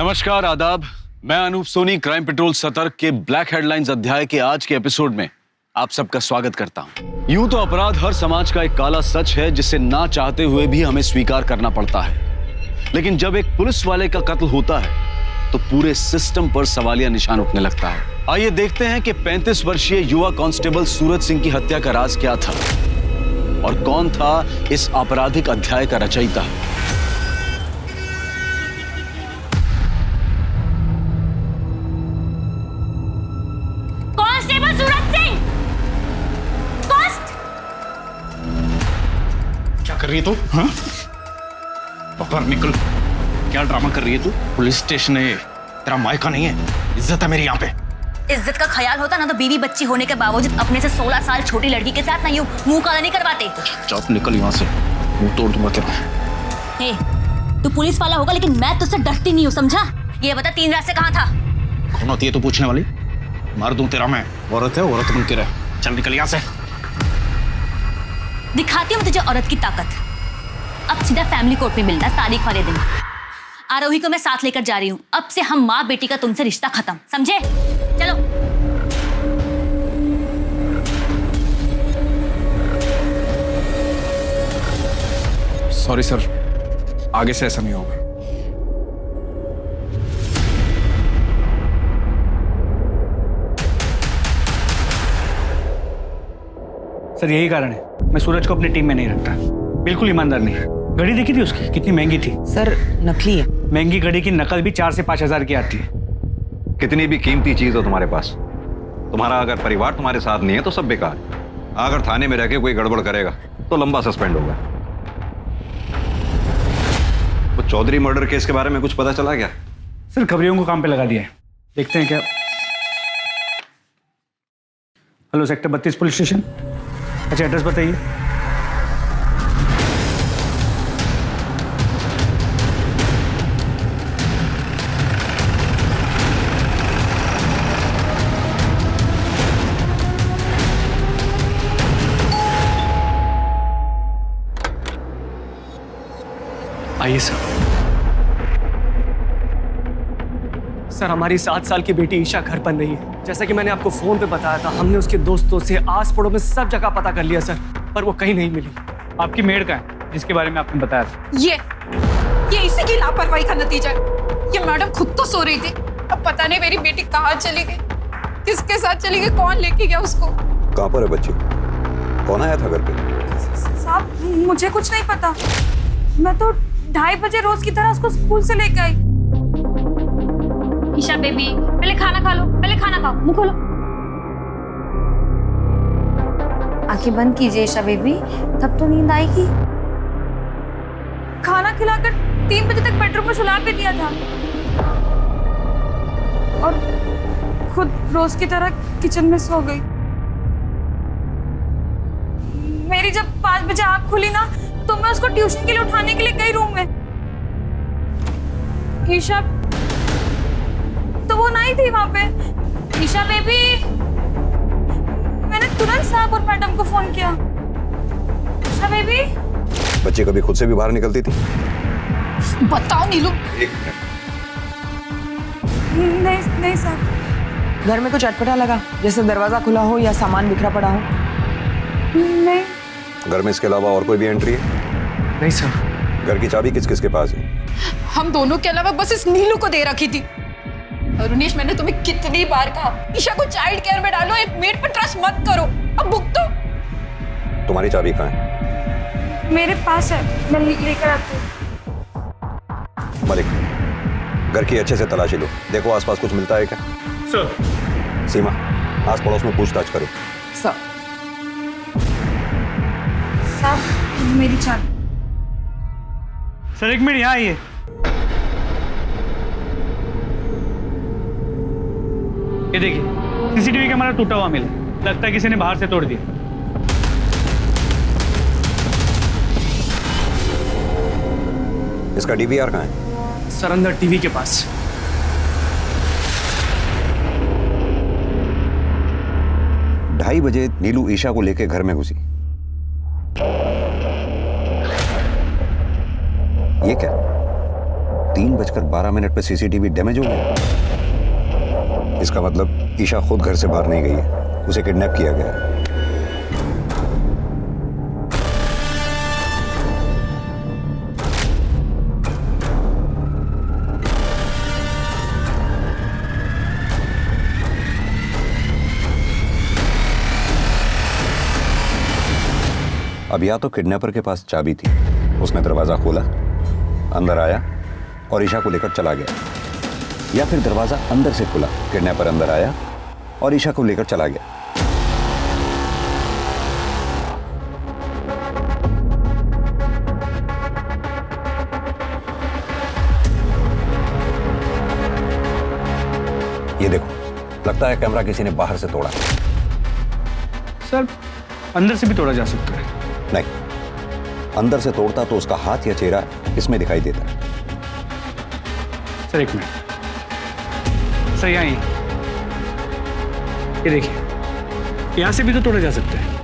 नमस्कार, आदाब। मैं अनूप सोनी क्राइम पेट्रोल सतर्क के ब्लैक हेडलाइंस अध्याय के आज के एपिसोड में आप सबका स्वागत करता हूं। यूं तो अपराध हर समाज का एक काला सच है जिसे ना चाहते हुए भी हमें स्वीकार करना पड़ता है, लेकिन जब एक पुलिस वाले का कत्ल होता है तो पूरे सिस्टम पर सवालिया निशान उठने लगता है। आइए देखते हैं कि 35 वर्षीय युवा कांस्टेबल सूरज सिंह की हत्या का राज क्या था और कौन था इस आपराधिक अध्याय का रचयिता। कांस्टेबल सूरज सिंह! क्या कर रही है तू? हाँ? बाहर निकल। क्या ड्रामा कर रही है तू? पुलिस स्टेशन है, तेरा मायका नहीं है। इज्जत है मेरी यहाँ पे। इज्जत का ख्याल होता ना तो बीवी बच्ची होने के बावजूद अपने से 16 साल छोटी लड़की के साथ ना यूं मुंह काला नहीं करवाते। चुप निकल यहाँ से, मुंह तोड़ दूंगा तेरा। हे, तू पुलिस वाला होगा लेकिन मैं तुझसे डरती नहीं हूँ, समझा? ये बता 3 रात से कहाँ था? कौन होती है तू पूछने वाली? मार दूं तेरा मैं। औरत है, औरत बन के रह। चल निकल यहाँ से। दिखाती हूँ तुझे औरत की ताकत। अब सीधा फैमिली कोर्ट में मिलना तारीख वाले दिन। आरोही को मैं साथ लेकर जा रही हूँ। अब से हम माँ बेटी का तुमसे रिश्ता खत्म, समझे? चलो। सॉरी सर, आगे से ऐसा नहीं होगा। सर यही कारण है मैं सूरज को अपनी टीम में नहीं रखता। बिल्कुल ईमानदार नहीं है। घड़ी देखी थी उसकी, कितनी महंगी थी। सर नकली है। महंगी घड़ी की नकल भी 4 से 5 हजार की आती है। कितनी भी कीमती चीज हो तुम्हारे पास, तुम्हारा अगर परिवार तुम्हारे साथ नहीं है तो सब बेकार। अगर थाने में रह के कोई गड़बड़ करेगा तो लंबा सस्पेंड होगा। वो चौधरी मर्डर केस के बारे में कुछ पता चला क्या? सर खबरियों को काम पे लगा दिया है, देखते हैं क्या। Hello, sector 32 police station. अच्छा, एड्रेस बताइए। आइए सर। सर हमारी 7 साल की बेटी ईशा घर बन रही है। जैसा कि मैंने आपको फोन पे बताया था, हमने उसके दोस्तों से आस पड़ोस में सब जगह पता कर लिया सर, पर वो कहीं नहीं मिली। आपकी मेड का है जिसके बारे में आपने बताया था? ये इसी की लापरवाही का नतीजा है। ये मैडम खुद तो सो रही थी, अब पता नहीं मेरी बेटी कहाँ चली गई, किसके साथ चली गई, कौन लेके गया उसको। कहाँ पर है बच्ची? कौन आया था घर पे? साहब मुझे कुछ नहीं पता। मैं तो 2:30 बजे रोज की तरह उसको स्कूल से लेके आई। ईशा बेबी, पहले खाना खा लो, पहले खाना खाओ, मुंह खोलो। आंखें बंद कीजिए ईशा बेबी, तब तो नींद आएगी। खाना खिलाकर 3 बजे तक बेडरूम में सुला के दिया था और खुद रोज की तरह किचन में सो गई। मेरी जब 5 बजे आँख खुली ना तो मैं उसको ट्यूशन के लिए उठाने के लिए गई रूम में। ईशा तो वो नहीं थी वहां पे। ईशा बेबी, मैंने तुरंत साहब और मैडम को फोन किया। ईशा बेबी। बच्ची कभी खुद से भी बाहर निकलती थी? बताओ नीलू। नहीं सर। घर में कुछ अटपटा लगा, जैसे दरवाजा खुला हो या सामान बिखरा पड़ा हो? नहीं। घर में इसके अलावा और कोई भी एंट्री है? नहीं सर। घर की चाबी किस किस के पास है? हम दोनों के अलावा बस इस नीलू को दे रखी थी। अरुणेश, मैंने तुम्हें कितनी बार कहा ईशा को चाइल्ड केयर में डालो, एक मेड पर ट्रस्ट मत करो। अब भुगतो। तुम्हारी चाबी कहाँ है? मेरे पास है, मैं लेकर आती हूँ। मलिक, घर की अच्छे से तलाशी लो, देखो आसपास कुछ मिलता है क्या? सर। सीमा, आस पड़ोस में पूछताछ करो। सर। साहब मेरी चाबी। सर 1 मिनट, यहाँ आइए। ये देखिए, सीसीटीवी कैमरा टूटा हुआ मिला, लगता है किसी ने बाहर से तोड़ दिया। इसका डीवीआर कहाँ है? सर अंदर टीवी के पास। 2:30 बजे नीलू ईशा को लेकर घर में घुसी। ये क्या? 3:12 पे सीसीटीवी डैमेज हो गया। इसका मतलब ईशा खुद घर से बाहर नहीं गई है, उसे किडनैप किया गया है। अब या तो किडनैपर के पास चाबी थी, उसने दरवाजा खोला, अंदर आया और ईशा को लेकर चला गया, या फिर दरवाजा अंदर से खुला, किडनैपर अंदर आया और ईशा को लेकर चला गया। ये देखो, लगता है कैमरा किसी ने बाहर से तोड़ा। सर अंदर से भी तोड़ा जा सकता है। नहीं, अंदर से तोड़ता तो उसका हाथ या चेहरा इसमें दिखाई देता। सर एक मिनट, सर यहाँ ये देखिए, यहाँ से भी तो तोड़ा जा सकता है।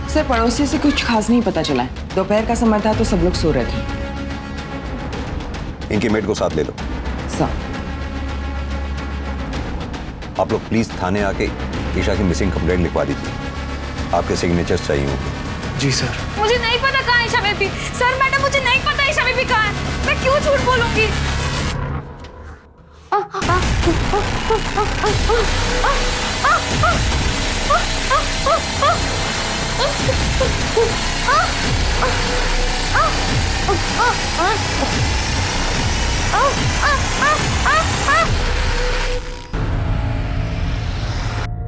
सर पड़ोसी से कुछ खास नहीं पता चला है। दोपहर का समय था तो सब लोग सो रहे थे। इनके मेड को साथ ले लो। सर आप लोग प्लीज थाने आके ईशा की मिसिंग कंप्लेंट लिखवा दीजिए, आपके सिग्नेचर्स चाहिए होंगे। जी सर। मुझे नहीं पता कहाँ है ईशा बेबी। सर मैडम मुझे नहीं पता ईशा बेबी कहाँ है। मैं क्यों झूठ बोलूंगी?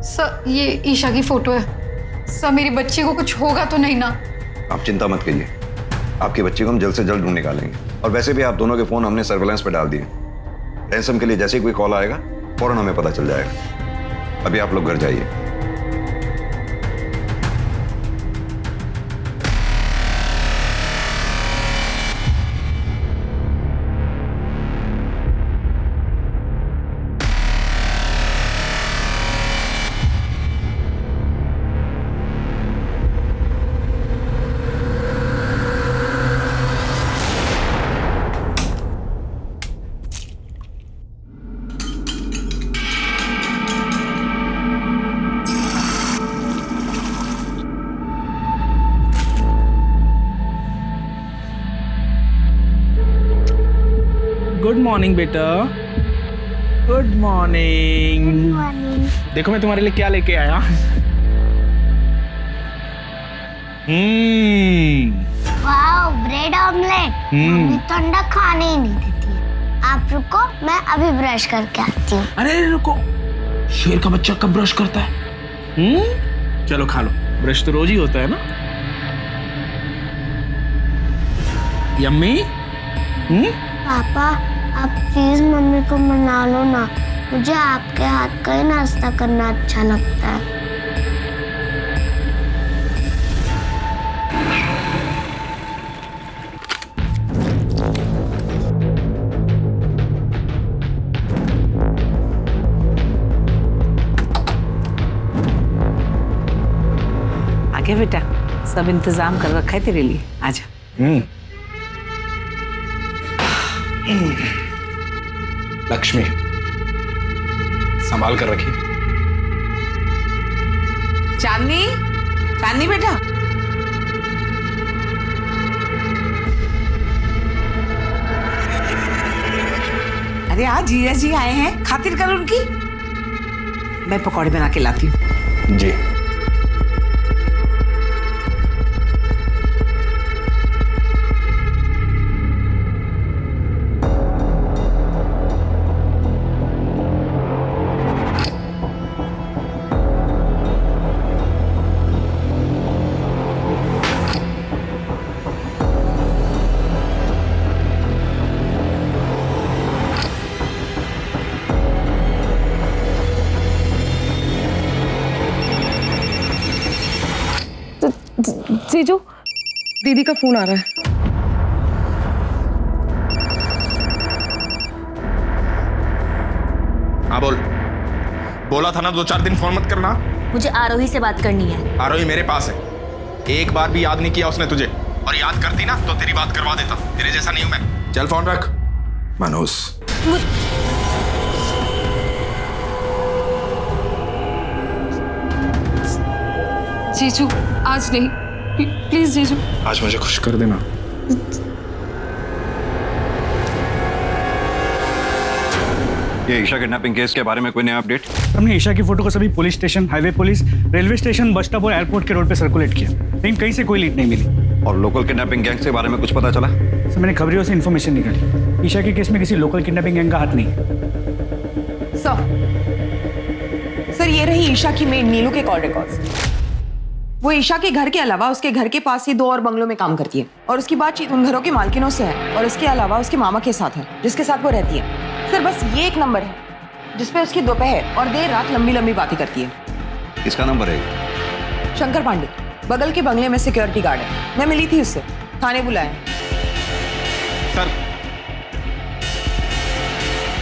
सर ये ईशा की फोटो है। सर मेरी बच्ची को कुछ होगा तो नहीं ना? आप चिंता मत कीजिए, आपकी बच्ची को हम जल्द से जल्द ढूंढ निकालेंगे। और वैसे भी आप दोनों के फोन हमने सर्वेलेंस पे डाल दिए। रैंसम के लिए जैसे ही कोई कॉल आएगा फौरन हमें पता चल जाएगा। अभी आप लोग घर जाइए। गुड मॉर्निंग बेटा, गुड मॉर्निंग। देखो मैं तुम्हारे लिए क्या लेके आया। Wow, bread omelette. मम्मी तो अंडा खाने ही नहीं देती है। आप रुको, मैं अभी ब्रश करके आती हूँ। अरे रुको, शेर का बच्चा कब ब्रश करता है? चलो खा लो, ब्रश तो रोज ही होता है ना। यम्मी। पापा आप प्लीज मम्मी को मना लो ना, मुझे आपके हाथ का ही नाश्ता करना अच्छा लगता है। आगे बेटा, सब इंतजाम कर रखा है तेरे लिए, आजा। लक्ष्मी, संभाल कर रखिए। चांदनी, चांदनी बेटा। अरे आज जीजा जी आए हैं, खातिर कर उनकी। मैं पकौड़े बना के लाती हूँ। जी। जीजू, दीदी का फोन आ रहा है। हाँ बोल। बोला था ना 2-4 दिन फोन मत करना। मुझे आरोही से बात करनी है। आरोही मेरे पास है, एक बार भी याद नहीं किया उसने तुझे। और याद करती ना तो तेरी बात करवा देता। तेरे जैसा नहीं हूं मैं। चल फोन रख मनोज। जीजू आज नहीं, प्लीज जीजू। आज मुझे खुश कर देना। ये ईशा किडनैपिंग केस के बारे में कोई नया अपडेट? हमने ईशा की फोटो को सभी police station, highway police, railway station, bus stop और एयरपोर्ट के रोड पे सर्कुलेट किया, लेकिन कहीं से कोई लीड नहीं मिली। और लोकल किडनैपिंग गैंग के बारे में कुछ पता चला? सर मैंने खबरियों से इन्फॉर्मेशन निकाली, ईशा के केस में किसी लोकल किडनैपिंग गैंग का हाथ नहीं। सर ये रही ईशा की मेड नीलू के कॉल रिकॉर्ड्स। वो ईशा के घर के अलावा उसके घर के पास ही 2 और बंगलों में काम करती है और उसकी बातचीत उन घरों के मालकिनों से है और उसके अलावा उसके मामा के साथ है जिसके साथ वो रहती है। सर बस ये एक नंबर है जिसपे उसकी दोपहर और देर रात लंबी लंबी बातें करती है। किसका नंबर है? शंकर पांडे, बगल के बंगले में सिक्योरिटी गार्ड है। मैं मिली थी उससे, थाने बुलाया।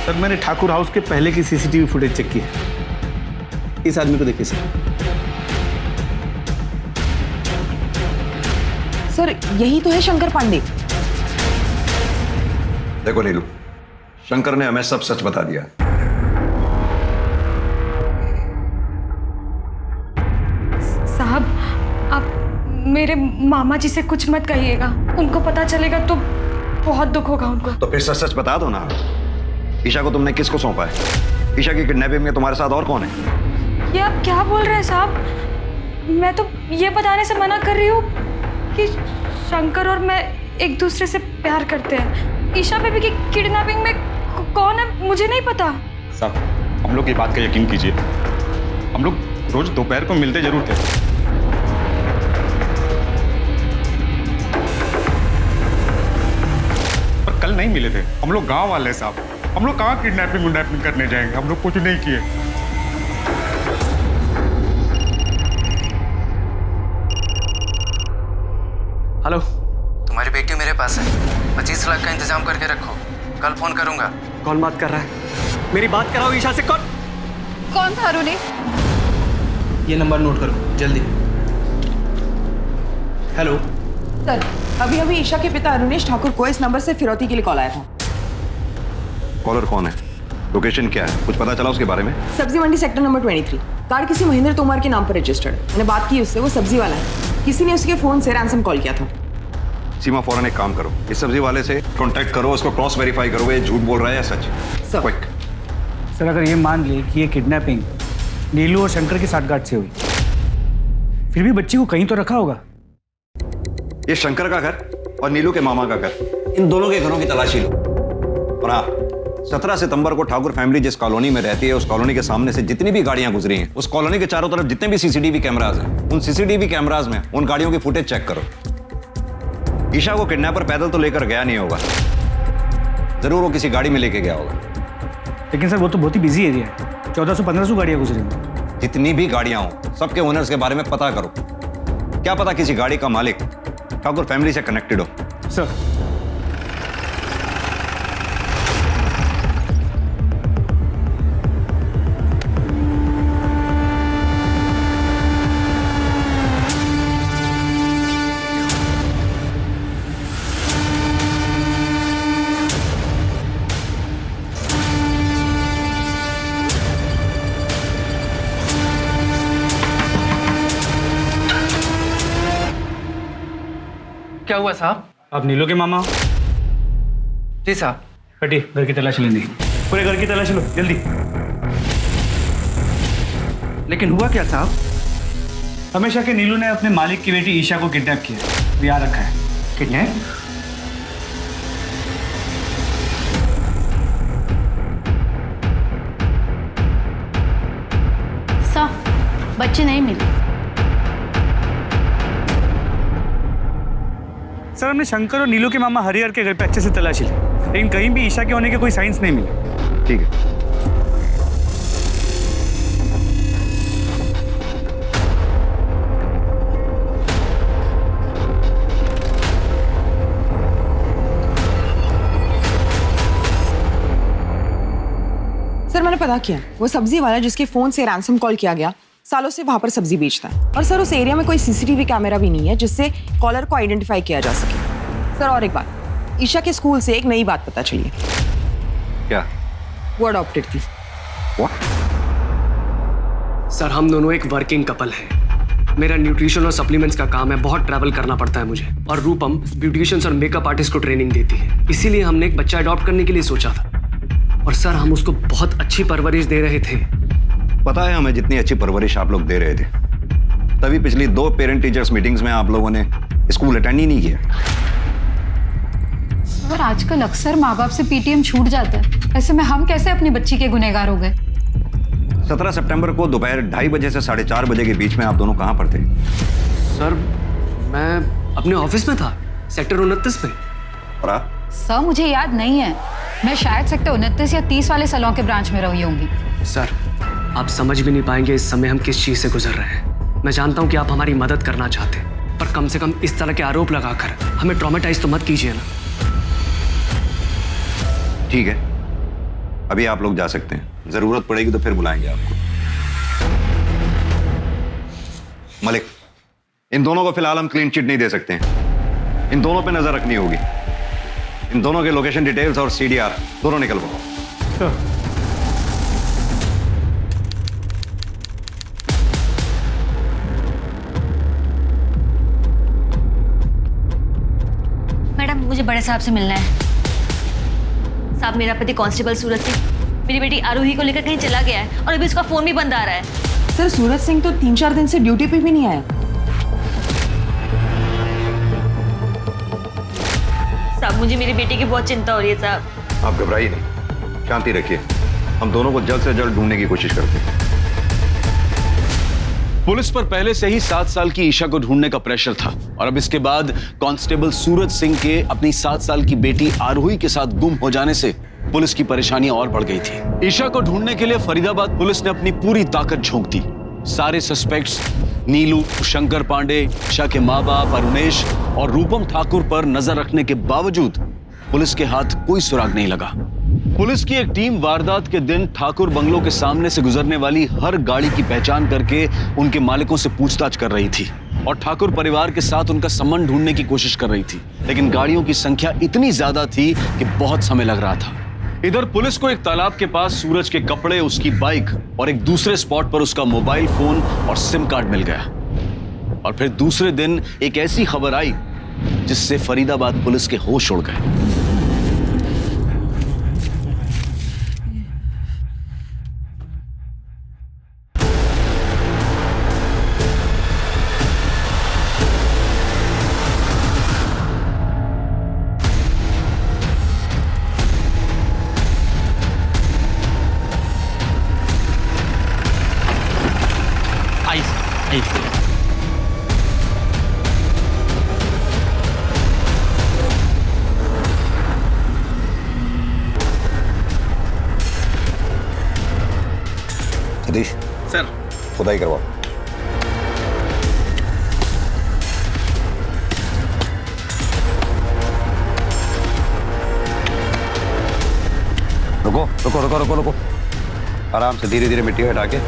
सर मैंने ठाकुर हाउस के पहले की सीसीटीवी फुटेज चेक की है। इस आदमी को देखिए सर यही तो है शंकर पांडे। देखो नीलू, शंकर ने हमें सब सच बता दिया। साहब आप मेरे मामा जी से कुछ मत कहिएगा, उनको पता चलेगा तो बहुत दुख होगा उनको। तो फिर सच सच बता दो ना। ईशा को तुमने किसको सौंपा है? ईशा की किडनैपिंग में तुम्हारे साथ और कौन है? ये आप क्या बोल रहे हैं साहब? मैं तो ये बताने से मना कर रही हूँ कि शंकर और मैं एक दूसरे से प्यार करते हैं। ईशा बेबी की किडनैपिंग में कौन है मुझे नहीं पता। साहब हम लोग की बात का यकीन कीजिए, हम लोग रोज दोपहर को मिलते जरूर थे। पर कल नहीं मिले थे। हम लोग गांव वाले साहब, हम लोग कहाँ किडनैपिंग करने जाएंगे? हम लोग कुछ नहीं किए। हेलो, तुम्हारी बेटी मेरे पास है, 25 लाख का इंतजाम करके रखो, कल फोन करूंगा। कौन बात कर रहा है? मेरी बात कराओ ईशा से। कौन था अरुणी? ये नंबर नोट करो जल्दी। हेलो सर अभी अभी ईशा के पिता अरुणेश ठाकुर को इस नंबर से फिरौती के लिए कॉल आया था। कॉलर कौन है? लोकेशन क्या है? कुछ पता चला उसके बारे में? सब्जी मंडी सेक्टर नंबर 23। कार किसी महेंद्र तोमर के नाम पर रजिस्टर्ड। मैंने बात की उससे, वो सब्जी वाला है। किसी ने उसके फोन से रैंसम कॉल किया था। सीमा फौरन एक काम करो, इस सब्जी वाले से कांटेक्ट करो, उसको क्रॉस वेरीफाई करो, ये झूठ बोल रहा है या सच। Sir quick. सर अगर ये मान ले कि ये किडनैपिंग नीलू और शंकर की साठगांठ से हुई, फिर भी बच्ची को कहीं तो रखा होगा। ये शंकर का घर और नीलू के मामा का घर, इन दोनों के घरों की तलाशी लो। और हाँ, 17 सितंबर को ठाकुर फैमिली जिस कॉलोनी में रहती है, उस कॉलोनी के सामने से जितनी भी गाड़ियां गुजरी हैं, उस कॉलोनी के चारों तरफ जितने भी सीसीटीवी कैमराज हैं, उन सीसीटीवी कैमराज में उन गाड़ियों की फुटेज चेक करो। ईशा को किडनैपर पैदल तो लेकर गया नहीं होगा, जरूर वो किसी गाड़ी में लेके गया होगा। लेकिन सर वो तो बहुत ही बिजी एरिया है, 1400-1500 गाड़ियां गुजरी हैं। जितनी भी गाड़ियां हो, सबके ओनर्स के बारे में पता करो। क्या पता किसी गाड़ी का मालिक ठाकुर फैमिली से कनेक्टेड हो। सर क्या हुआ साहब? आप नीलू के मामा? जी साहब। हटिए, घर की तलाशी लेनी। पूरे घर की तलाशी लो जल्दी। लेकिन हुआ क्या साहब? हमेशा के नीलू ने अपने मालिक की बेटी ईशा को किडनैप किया, याद रखा है। किडनैप? सर बच्चे नहीं मिले। सर हमने शंकर और नीलू के मामा हरिहर के घर पे अच्छे से तलाशी ली, लेकिन कहीं भी ईशा के होने के कोई साइंस नहीं मिले। ठीक है। सर मैंने पता किया, वो सब्जी वाला जिसके फोन से रैंसम कॉल किया गया, सालों से वहां पर सब्जी बेचता है। और सर उस एरिया में कोई सीसीटीवी कैमरा भी नहीं है जिससे कॉलर को आइडेंटिफाई किया जा सके। सर और एक बात, ईशा के स्कूल से एक नई बात पता चली है। क्या? वो अडॉप्टेड थी। सर हम दोनों एक वर्किंग कपल हैं। मेरा न्यूट्रिशन और सप्लीमेंट्स का काम है, बहुत ट्रैवल करना पड़ता है मुझे, और रूपम ब्यूटिशियंस और मेकअप आर्टिस्ट को ट्रेनिंग देती है। इसीलिए हमने एक बच्चा अडॉप्ट करने के लिए सोचा था। और सर हम उसको बहुत अच्छी परवरिश दे रहे थे। पता है हमें जितनी अच्छी परवरिश आप लोग दे रहे थे, तभी पिछली 2 पेरेंट टीचर्स मीटिंग्स में आप लोगों ने स्कूल अटेंड ही नहीं किया। और आजकल अक्सर माँ बाप से पीटीएम छूट जाता है, ऐसे में हम कैसे अपनी बच्ची के गुनहगार हो गए? 17 सितंबर को दोपहर 2:30 बजे से 4:30 बजे के बीच में आप दोनों कहाँ पर थे? सर मैं अपने ऑफिस में था, सेक्टर 29 में। और आप? सर मुझे याद नहीं है, मैं शायद सेक्टर 29 या 30 वाले सैलून के ब्रांच में रही होंगी। सर आप समझ भी नहीं पाएंगे इस समय हम किस चीज से गुजर रहे हैं। मैं जानता हूं कि आप हमारी मदद करना चाहते हैं, पर कम से कम इस तरह के आरोप लगाकर हमें ट्रॉमेटाइज तो मत कीजिए ना। ठीक है, अभी आप लोग जा सकते हैं, जरूरत पड़ेगी तो फिर बुलाएंगे आपको। मलिक, इन दोनों को फिलहाल हम क्लीन चिट नहीं दे सकते हैं, इन दोनों पे नजर रखनी होगी। इन दोनों के लोकेशन डिटेल्स और सीडीआर दोनों निकलवाओ। मैडम मुझे बड़े साहब से मिलना है। साहब मेरा पति कांस्टेबल सूरज सिंह मेरी बेटी आरोही को लेकर कहीं चला गया है और अभी उसका फोन भी बंद आ रहा है। सर सूरज सिंह तो 3-4 दिन से ड्यूटी पे भी नहीं आया। साहब मुझे मेरी बेटी की बहुत चिंता हो रही है साहब। आप घबराइए नहीं, शांति रखिए, हम दोनों को जल्द से जल्द ढूंढने की कोशिश करते हैं। पुलिस पर पहले से ही 7 साल की ईशा को ढूंढने का प्रेशर था और अब इसके बाद कांस्टेबल सूरज सिंह के अपनी 7 साल की बेटी आरोही के साथ गुम हो जाने से पुलिस की परेशानी और बढ़ गई थी। ईशा को ढूंढने के लिए फरीदाबाद पुलिस ने अपनी पूरी ताकत झोंक दी। सारे सस्पेक्ट्स नीलू, शंकर पांडे, ईशा के माँ बाप अरुणेश और रूपम ठाकुर पर नजर रखने के बावजूद पुलिस के हाथ कोई सुराग नहीं लगा। पुलिस की एक टीम वारदात के दिन ठाकुर बंगलों के सामने से गुजरने वाली हर गाड़ी की पहचान करके उनके मालिकों से पूछताछ कर रही थी और ठाकुर परिवार के साथ उनका संबंध ढूंढने की कोशिश कर रही थी, लेकिन गाड़ियों की संख्या इतनी ज्यादा थी कि बहुत समय लग रहा था। इधर पुलिस को एक तालाब के पास सूरज के कपड़े, उसकी बाइक और एक दूसरे स्पॉट पर उसका मोबाइल फोन और सिम कार्ड मिल गया। और फिर दूसरे दिन एक ऐसी खबर आई जिससे फरीदाबाद पुलिस के होश उड़ गए। सतीश सर खुदाई करवाओ। रुको रुको रुको रुको रुको, आराम से धीरे धीरे मिट्टी हटा के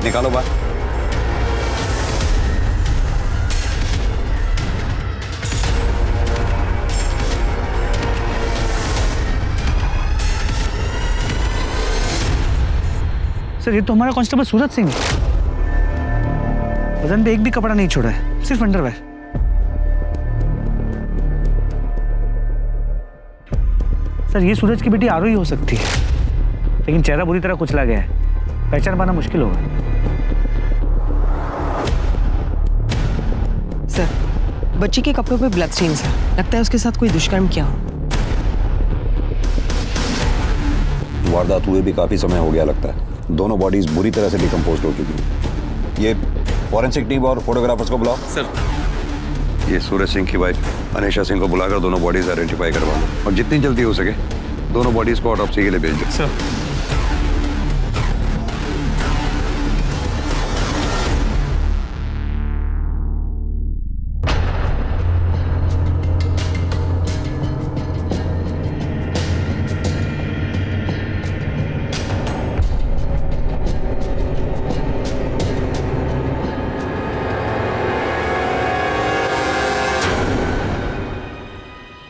निकालो बाहर। सर ये तो हमारा कांस्टेबल सूरज सिंह है। बदन पे एक भी कपड़ा नहीं छोड़ा है, सिर्फ अंडरवेयर। सर ये सूरज की बेटी आरोही हो सकती है, लेकिन चेहरा बुरी तरह कुचला गया है, पहचान पाना मुश्किल होगा। सर बच्ची के कपड़ों पे ब्लड स्टेन्स है, लगता है उसके साथ कोई दुष्कर्म किया हो। वारदात हुए भी काफी समय हो गया लगता है, दोनों बॉडीज बुरी तरह से डिकम्पोज हो चुकी हैं। ये फॉरेंसिक टीम और फोटोग्राफर्स को बुलाओ। सर ये सूरज सिंह की वाइफ अनीशा सिंह को बुलाकर दोनों बॉडीज आइडेंटिफाई करवा लो और जितनी जल्दी हो सके दोनों बॉडीज को ऑटोप्सी के लिए भेज दो। सर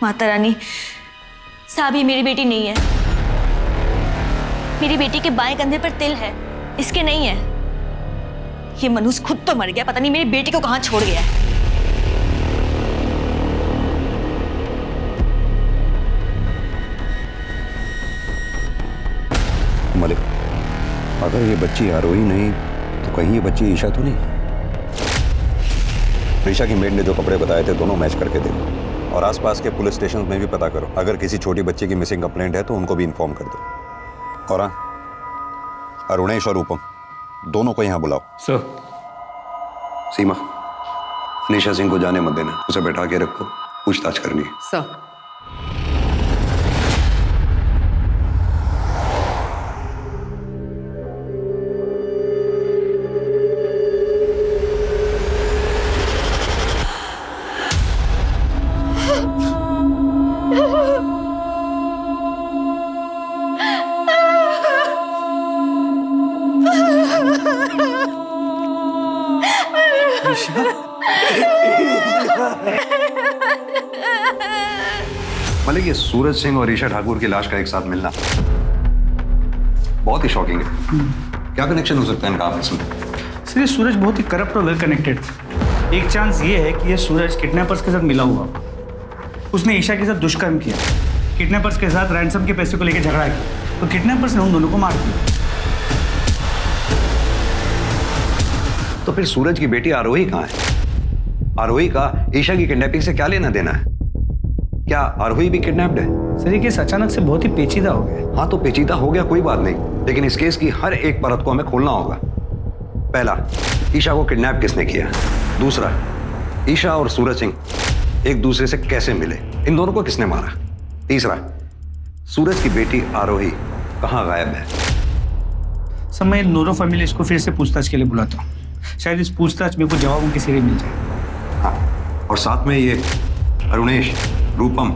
माता रानी, साहब ये मेरी बेटी नहीं है। मेरी बेटी के बाएं कंधे पर तिल है, इसके नहीं है। ये मनुष्य खुद तो मर गया, पता नहीं मेरी बेटी को कहां छोड़ गया है। मलिक, अगर ये बच्ची आरोही नहीं तो कहीं ये बच्ची ईशा तो नहीं? ईशा की मेड ने जो कपड़े बताए थे दोनों मैच करके देखो, और आसपास के पुलिस स्टेशन में भी पता करो। अगर किसी छोटी बच्ची की मिसिंग कंप्लेंट है तो उनको भी इन्फॉर्म कर दो। और हाँ, अरुणेश और रूपम दोनों को यहाँ बुलाओ। सर। सीमा, अनीशा सिंह को जाने मत देना, उसे बैठा के रखो, पूछताछ करनी है। सर। मलिक, ये सूरज सिंह और ईशा ठाकुर की लाश का एक साथ मिलना बहुत ही शॉकिंग है। क्या कनेक्शन हो सकता है इनका आपस में? सर, ये सूरज बहुत ही करप्ट और वेल कनेक्टेड। एक चांस ये है कि ये सूरज किडनैपर्स के साथ मिला हुआ, उसने ईशा के साथ दुष्कर्म किया, किडनैपर्स के साथ रैंसम के पैसे को लेकर झगड़ा किया, तो किडनैपर्स ने उन दोनों को मार दिया। तो फिर सूरज की बेटी आरोही कहाँ है? आरोही का ईशा की किडनैपिंग से क्या लेना देना है? क्या आरोही भी किडनैप्ड है? सर, ये केस अचानक से बहुत ही पेचीदा हो गया। हाँ, तो पेचीदा हो गया, कोई बात नहीं, लेकिन इस केस की हर एक परत को हमें खोलना होगा। पहला, ईशा को किडनैप किसने किया? दूसरा, ईशा और सूरज सिंह एक दूसरे से कैसे मिले, इन दोनों को किसने मारा? तीसरा, सूरज की बेटी आरोही कहाँ गायब है? सब मैं नूरो फैमिली इसको फिर से पूछताछ के लिए बुलाता हूँ, शायद इस पूछताछ में कुछ जवाब उनके सिरे मिल जाए। हाँ, और साथ में ये अरुणेश, रूपम,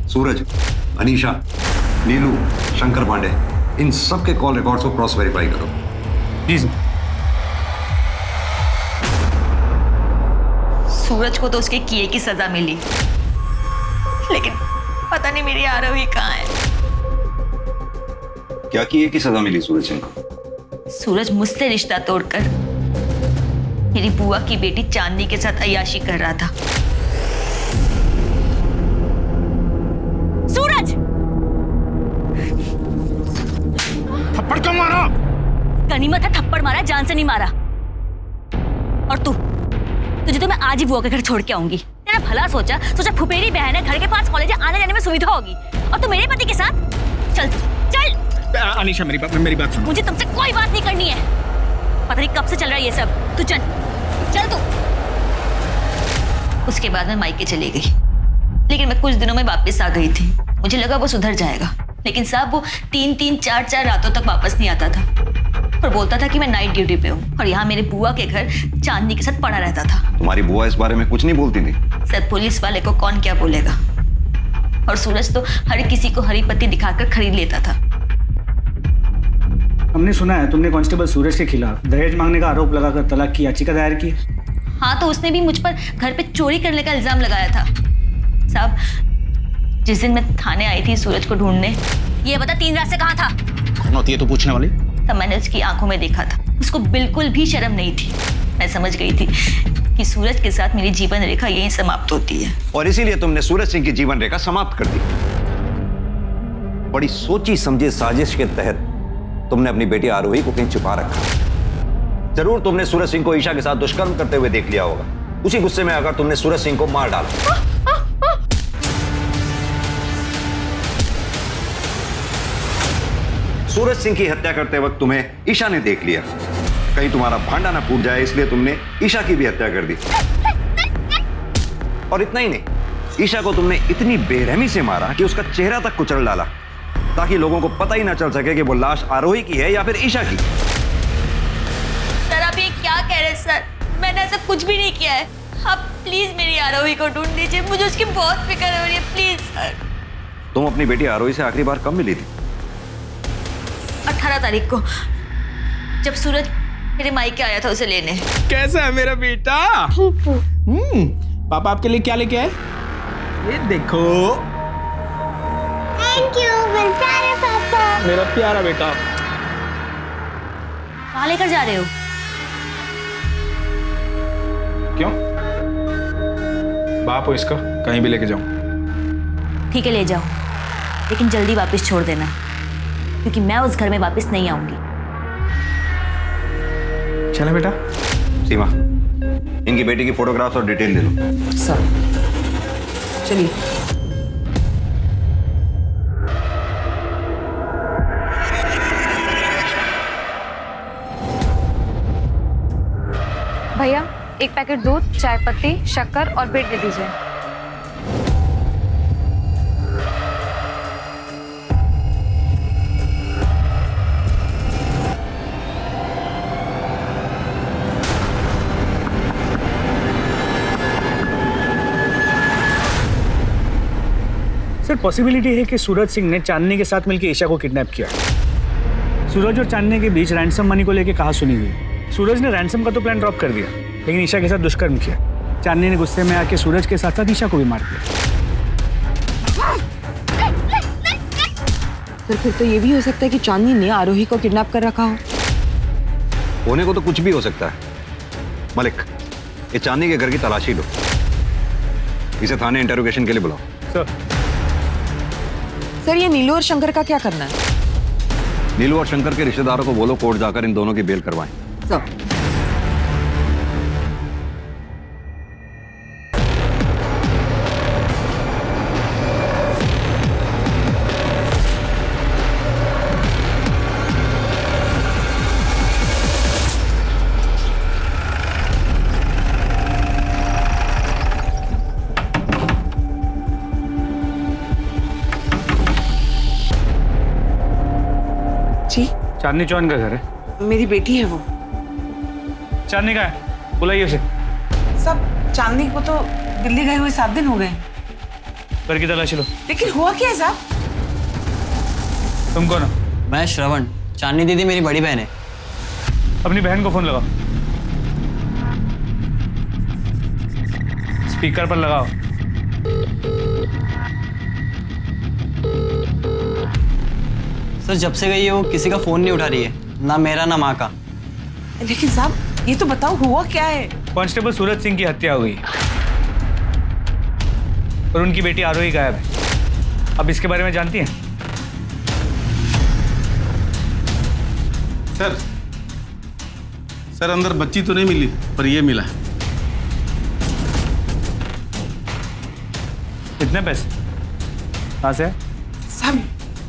सूरज, अनीशा, नीलू, शंकर पांडे, इन सब के कॉल रिकॉर्ड्स को क्रॉस वेरीफाई करो। जी सर। सूरज को तो उसके किए की सजा मिली, लेकिन पता नहीं मेरी आरोही कहाँ है। क्या किए की सजा मिली सूरज सिंह को? सूरज मुझसे रिश्ता तोड़कर मेरी बुआ की बेटी चांदनी के साथ अय्याशी कर रहा था। सूरज! थप्पड़ क्यों मारा? गनीमत है थप्पड़ मारा, जान से नहीं मारा। और तुझे तो मैं आज ही बुआ के घर छोड़ के आऊंगी। तेरा भला सोचा फुफेरी बहन है, घर के पास कॉलेज आने जाने में सुविधा होगी, और तू मेरे पति के साथ चल चल। अनीशा, मेरी बात सुनो। मुझे तुमसे कोई बात नहीं करनी है। पता नहीं कब से चल रहा है ये सब। तू चल चल तू। उसके बाद मैं मायके चली गई, लेकिन मैं कुछ दिनों में वापस आ गई थी। मुझे लगा वो सुधर जाएगा, लेकिन साहब वो 3-3, 4-4 रातों तक वापस नहीं आता था और बोलता था कि मैं नाइट ड्यूटी पे हूँ, और यहाँ मेरे बुआ के घर चांदनी के साथ पड़ा रहता था। तुम्हारी बुआ इस बारे में कुछ नहीं बोलती थी? सर, पुलिस वाले को कौन क्या बोलेगा, और सूरज तो हर किसी को हरी पत्ती दिखाकर खरीद लेता था। हमने सुना है तुमने कांस्टेबल सूरज के खिलाफ दहेज मांगने का आरोप लगाकर तलाक की याचिका दायर की। हाँ, तो उसने भी मुझ पर घर पे चोरी करने का इल्जाम लगाया था। साहब, जिस दिन मैं थाने आई थी सूरज को ढूंढने, ये बता 3 रात से कहाँ था? कौन होती है तो पूछने वाली? तब मैंने उसकी आंखों में देखा था, उसको बिल्कुल भी शर्म नहीं थी। मैं समझ गई थी कि सूरज के साथ मेरी जीवन रेखा यहीं समाप्त होती है, और इसीलिए तुमने सूरज सिंह की जीवन रेखा समाप्त कर दी। बड़ी सोची समझी साजिश के तहत तुमने अपनी बेटी आरोही को कहीं छुपा रखा। जरूर तुमने सूरज सिंह को ईशा के साथ दुष्कर्म करते हुए देख लिया होगा। उसी गुस्से में आकर तुमने सूरज सिंह को मार डाला। सूरज सिंह की हत्या करते वक्त तुम्हें ईशा ने देख लिया। कहीं तुम्हारा भांडा ना फूट जाए, इसलिए तुमने ईशा की भी हत्या कर दी। और इतना ही नहीं, ईशा को तुमने इतनी बेरहमी से मारा कि उसका चेहरा तक कुचल डाला, ताकि लोगों को पता ही ना चल सके कि वो लाश आरोही की है या फिर ईशा की। सर, आप ये क्या कह रहे हैं सर? मैंने ऐसा कुछ भी नहीं किया है। आप प्लीज मेरी आरोही को ढूंढ दीजिए, मुझे उसकी बहुत फिक्र हो रही है, प्लीज सर। तुम अपनी बेटी आरोही से आखिरी बार कब मिली थी? 18 तारीख को, जब सूरज मेरे मायके आया था उसे लेने। कैसा है मेरा बेटा? पापा आपके लिए क्या लेके आए? ये देखो थैंक यू मेरे प्यारे पापा। मेरा प्यारा बेटा। कहाँ लेकर जा रहे हो? क्यों? बाप हो इसका, कहीं भी लेके जाऊं। ठीक है ले जाओ, लेकिन जल्दी वापस छोड़ देना, क्योंकि मैं उस घर में वापस नहीं आऊंगी। चला बेटा। सीमा, इनकी बेटी की फोटोग्राफ्स और डिटेल ले लो। सर चलिए। भैया एक पैकेट दूध, चाय पत्ती, शक्कर और ब्रेड दे दीजिए। सर पॉसिबिलिटी है कि सूरज सिंह ने चांदनी के साथ मिलकर ईशा को किडनैप किया। सूरज और चांदनी के बीच रैंसम मनी को लेकर कहा सुनी हुई। सूरज ने रैंसम का तो प्लान ड्रॉप कर दिया, लेकिन ईशा के साथ दुष्कर्म किया। चांदनी ने गुस्से में आके सूरज के साथ साथ ईशा को भी मार दिया। सर फिर तो ये भी हो सकता है कि चांदनी ने आरोही को किडनैप कर रखा हो। होने को तो कुछ भी हो सकता है। मलिक, ये चांदनी के घर की तलाशी लो, इसे थाने इंटरोगेशन के लिए बुलाओ। सर ये नीलू और शंकर का क्या करना है? नीलू और शंकर के रिश्तेदारों को बोलो कोर्ट जाकर इन दोनों की बेल करवाएं। सर जी चांदनी चौहान का घर है। मेरी बेटी है वो। चांदनी का है, बुलाइए उसे। सब चांदनी को तो दिल्ली गए हुए 7 दिन हो गए। घर की तलाशी लो। लेकिन हुआ क्या है साहब? तुम कौन हो? मैं श्रवण, चांदनी दीदी मेरी बड़ी बहन है। अपनी बहन को फोन लगाओ। स्पीकर पर लगाओ। सर जब से गई है वो किसी का फोन नहीं उठा रही है, ना मेरा ना माँ का। लेकिन साहब ये तो बताओ हुआ क्या है? कांस्टेबल सूरज सिंह की हत्या हो गई और उनकी बेटी आरोही गायब है। अब इसके बारे में जानती हैं? सर अंदर बच्ची तो नहीं मिली, पर ये मिला। कितने पैसे? कहाँ से? साहब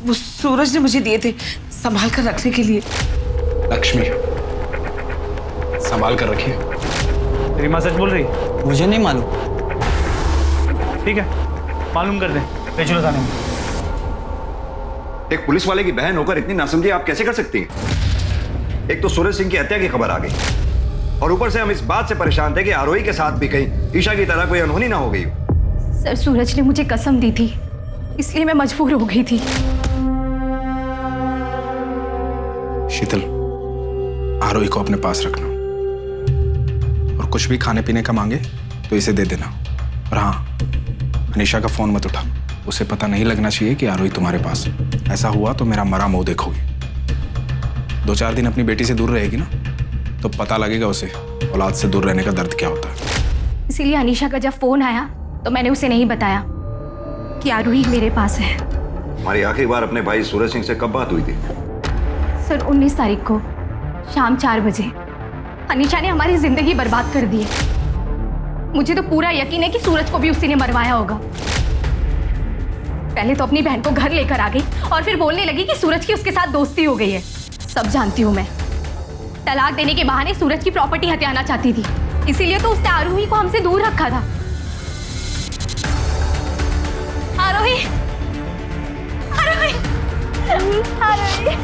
वो सूरज ने मुझे दिए थे संभाल कर रखने के लिए। लक्ष्मी, संभाल कर रखिए। तेरी माँ सच बोल रही? मुझे नहीं मालूम। ठीक है, मालूम कर दें। ले चलो थाने में। एक पुलिस वाले की बहन होकर इतनी नासमझी आप कैसे कर सकती हैं? एक तो सूरज सिंह की हत्या की खबर आ गई और ऊपर से हम इस बात से परेशान थे कि आरोही के साथ भी कहीं ईशा की तरह कोई अनहोनी ना हो गई। सर सूरज ने मुझे कसम दी थी, इसलिए मैं मजबूर हो गई थी। शीतल, आरोही को अपने पास रखना और कुछ भी खाने पीने का मांगे तो इसे दे देना। और हाँ, अनीशा का फोन मत उठा, उसे पता नहीं लगना चाहिए कि आरोही तुम्हारे पास है। ऐसा हुआ तो मेरा मरा मुंह देखोगी। 2-4 दिन अपनी बेटी से दूर रहेगी ना, तो पता लगेगा उसे औलाद से दूर रहने का दर्द क्या होता है। इसीलिए अनीशा का जब फोन आया तो मैंने उसे नहीं बताया कि आरोही मेरे पास है। हमारी आखिरी बार अपने भाई सूरज सिंह से कब बात हुई थी? सर 19 तारीख को शाम 4 बजे। अनीशा ने हमारी जिंदगी बर्बाद कर दी है। मुझे तो पूरा यकीन है कि सूरज को भी उसी ने मरवाया होगा। पहले तो अपनी बहन को घर लेकर आ गई और फिर बोलने लगी कि सूरज की उसके साथ दोस्ती हो गई है। सब जानती हूँ मैं। तलाक देने के बहाने सूरज की प्रॉपर्टी हथियाना चाहती थी, इसीलिए तो उसने आरोही को हमसे दूर रखा था। आरोही, आरोही, आरोही।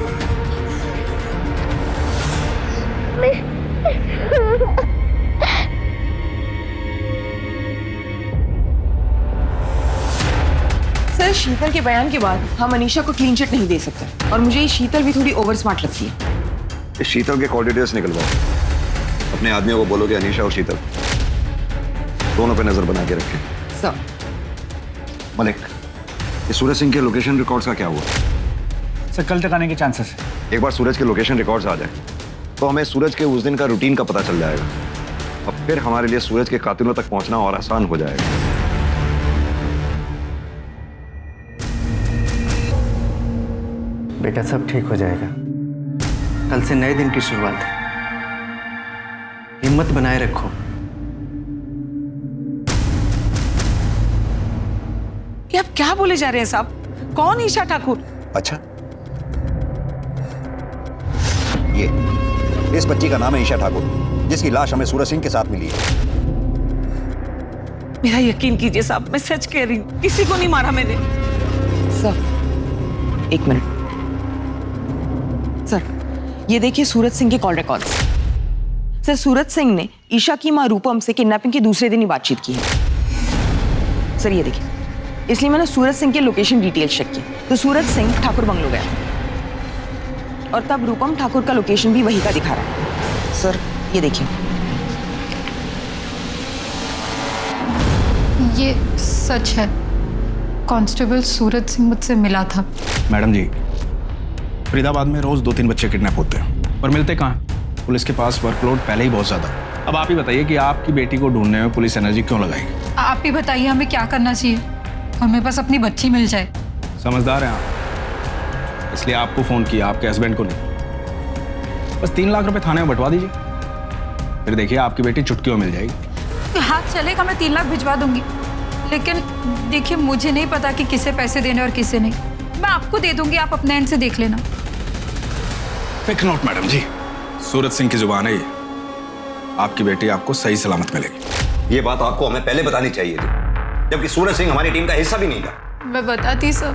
सर शीतल के बयान के बाद हम अनीशा को क्लीन चिट नहीं दे सकते और मुझे ये शीतल भी थोड़ी ओवर स्मार्ट लगती है। इस शीतल के कॉल डिटेल्स निकलवाओ। अपने आदमियों को बोलो कि अनीशा और शीतल दोनों पे नजर बना के रखें। सर मलिक, ये सूरज सिंह के लोकेशन रिकॉर्ड्स का क्या हुआ? सर कल तक आने के चांसेस है। एक बार सूरज के लोकेशन रिकॉर्ड्स आ जाए तो हमें सूरज के उस दिन का रूटीन का पता चल जाएगा। अब फिर हमारे लिए सूरज के कातिलों तक पहुंचना और आसान हो जाएगा। बेटा सब ठीक हो जाएगा। कल से नए दिन की शुरुआत है। हिम्मत बनाए रखो। ये आप क्या बोले जा रहे हैं साहब? कौन ईशा ठाकुर? अच्छा, ये इस बच्ची का नाम है ईशा ठाकुर, जिसकी लाश हमें सूरज सिंह के साथ मिली है। मेरा यकीन कीजिए साहब, मैं सच कह रही हूँ, किसी को नहीं मारा मैंने। सर एक मिनट सर, ये देखिए सूरज सिंह के call records. Sir Suraj Singh ने ईशा की मां रूपम से किडनैपिंग के दूसरे दिन ही बातचीत की है। सर ये देखिए, इसलिए मैंने सूरज सिंह के लोकेशन डिटेल्स चेक की तो सूरज सिंह ठाकुर बंगलो गया और तब रूपम ठाकुर का लोकेशन भी वही का दिखा रहा है। सर ये देखिए, ये सच है। कांस्टेबल सूरज सिंह मुझसे मिला था। मैडम जी, फरीदाबाद में रोज 2-3 बच्चे किडनैप होते हैं और मिलते कहाँ? पुलिस के पास वर्कलोड पहले ही बहुत ज्यादा। अब आप ही बताइए कि आपकी बेटी को ढूंढने में पुलिस एनर्जी क्यों लगाएगी? आप ही बताइए हमें क्या करना चाहिए? हमें बस अपनी बच्ची मिल जाए। समझदार हैं आप, इसलिए आपको फोन किया, आपके हस्बैंड को नहीं। बस 3 लाख रुपए थाने में बंटवा दीजिए, फिर देखिए आपकी बेटी चुटकियों में मिल जाएगी। हाँ चलेगा, मैं 3 लाख भिजवा दूंगी, लेकिन देखिए मुझे नहीं पता कि किसे पैसे देने और किसे नहीं। मैं आपको दे दूंगी, आप अपने एंड से देख लेना। फिक्र नोट मैडम जी, सूरज सिंह की जुबान है ये। आपकी बेटी आपको सही सलामत मिलेगी। ये बात आपको हमें पहले बतानी चाहिए थी, जबकि सूरज सिंह हमारी टीम का हिस्सा भी नहीं था। मैं बताती सब,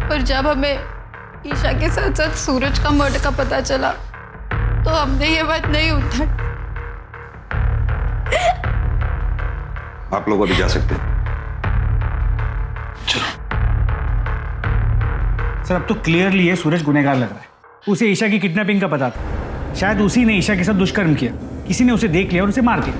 पर जब हमें ईशा के साथ साथ सूरज का मर्डर का पता चला तो हमने ये बात नहीं उठाई। आप लोग अभी जा सकते हैं। सर अब तो क्लियरली ये सूरज गुनहगार लग रहा है। उसे ईशा की किडनैपिंग का पता था, शायद उसी ने ईशा के साथ दुष्कर्म किया, किसी ने उसे देख लिया और उसे मार दिया।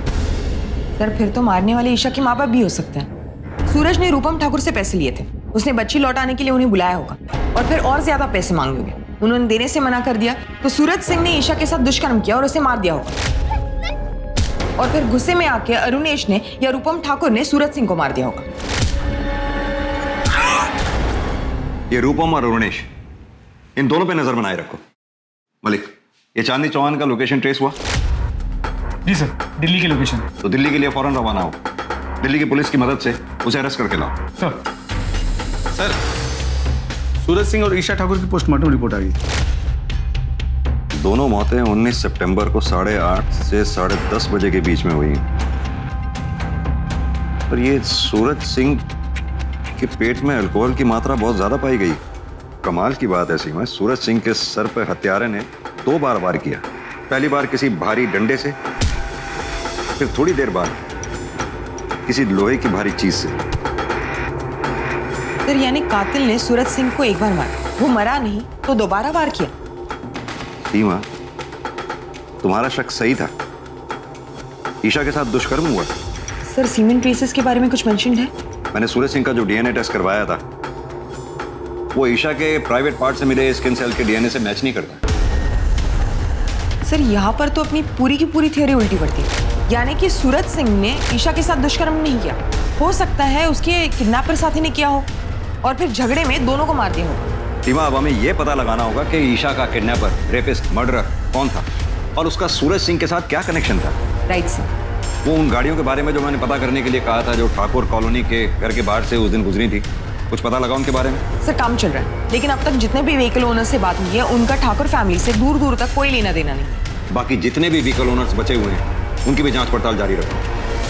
सर फिर तो मारने वाले ईशा के माँ बाप भी हो सकते हैं। सूरज ने रूपम ठाकुर से पैसे लिए थे, उसने बच्ची लौटाने के लिए उन्हें बुलाया होगा और फिर और ज्यादा पैसे मांगे होंगे। उन्होंने देने से मना कर दिया तो सूरज सिंह ने ईशा के साथ दुष्कर्म किया और उसे मार दिया होगा। और फिर गुस्से में आके अरुणेश ने या रूपम ठाकुर ने सूरज सिंह को मार दिया होगा। ये रूपम और अरुणेश, इन दोनों पे नजर बनाए रखो। मलिक, ये चांदनी चौहान का लोकेशन ट्रेस हुआ? जी सर, दिल्ली की लोकेशन। तो दिल्ली के लिए फौरन रवाना हो। दिल्ली की पुलिस की मदद से उसे अरेस्ट करके लाओ। सर, सूरज सिंह और ईशा ठाकुर की पोस्टमार्टम रिपोर्ट आ गई। दोनों मौतें 19 सितंबर को 8:30 से 10:30 बजे के बीच में हुई। पर ये सूरज सिंह के पेट में अल्कोहल की मात्रा बहुत ज्यादा पाई गई। कमाल की बात है सीमा, सूरज सिंह के सर पर हत्यारे ने 2 बार वार किया। पहली बार किसी भारी डंडे से, फिर थोड़ी देर बाद किसी लोहे की भारी चीज से। सर यानी कातिल ने सूरज सिंह को एक बार मारा, वो मरा नहीं तो दोबारा वार किया। सीमा, तुम्हारा शक सही था, ईशा के साथ दुष्कर्म हुआ। सर सीमेन ट्रेसेस के बारे में कुछ मेंशन है? मैंने सूरज सिंह का जो डीएनए टेस्ट करवाया था वो ईशा के प्राइवेट पार्ट से मिले स्किन सेल के डीएनए से मैच नहीं करता। सर यहाँ पर तो अपनी पूरी की पूरी थ्योरी उल्टी पड़ती है। यानी कि सूरज सिंह ने ईशा के साथ दुष्कर्म नहीं किया, हो सकता है उसके किडनैपर साथी ने किया हो और फिर झगड़े में दोनों को मार दिया होगा। सीमा, अब हमें यह पता लगाना होगा कि ईशा का किडनैपर, रेपिस्ट, मर्डरर कौन था और उसका सूरज सिंह के साथ क्या कनेक्शन था। Right sir. वो उन गाड़ियों के बारे में जो मैंने पता करने के लिए कहा था, जो ठाकुर कॉलोनी के घर के बाहर से उस दिन गुजरी थी, कुछ पता लगा उनके बारे में? सर काम चल रहा है, लेकिन अब तक जितने भी व्हीकल ओनर से बात हुई है उनका ठाकुर फैमिली से दूर दूर तक कोई लेना देना नहीं। बाकी जितने भी व्हीकल ओनर्स बचे हुए हैं उनकी भी जांच पड़ताल जारी रखो।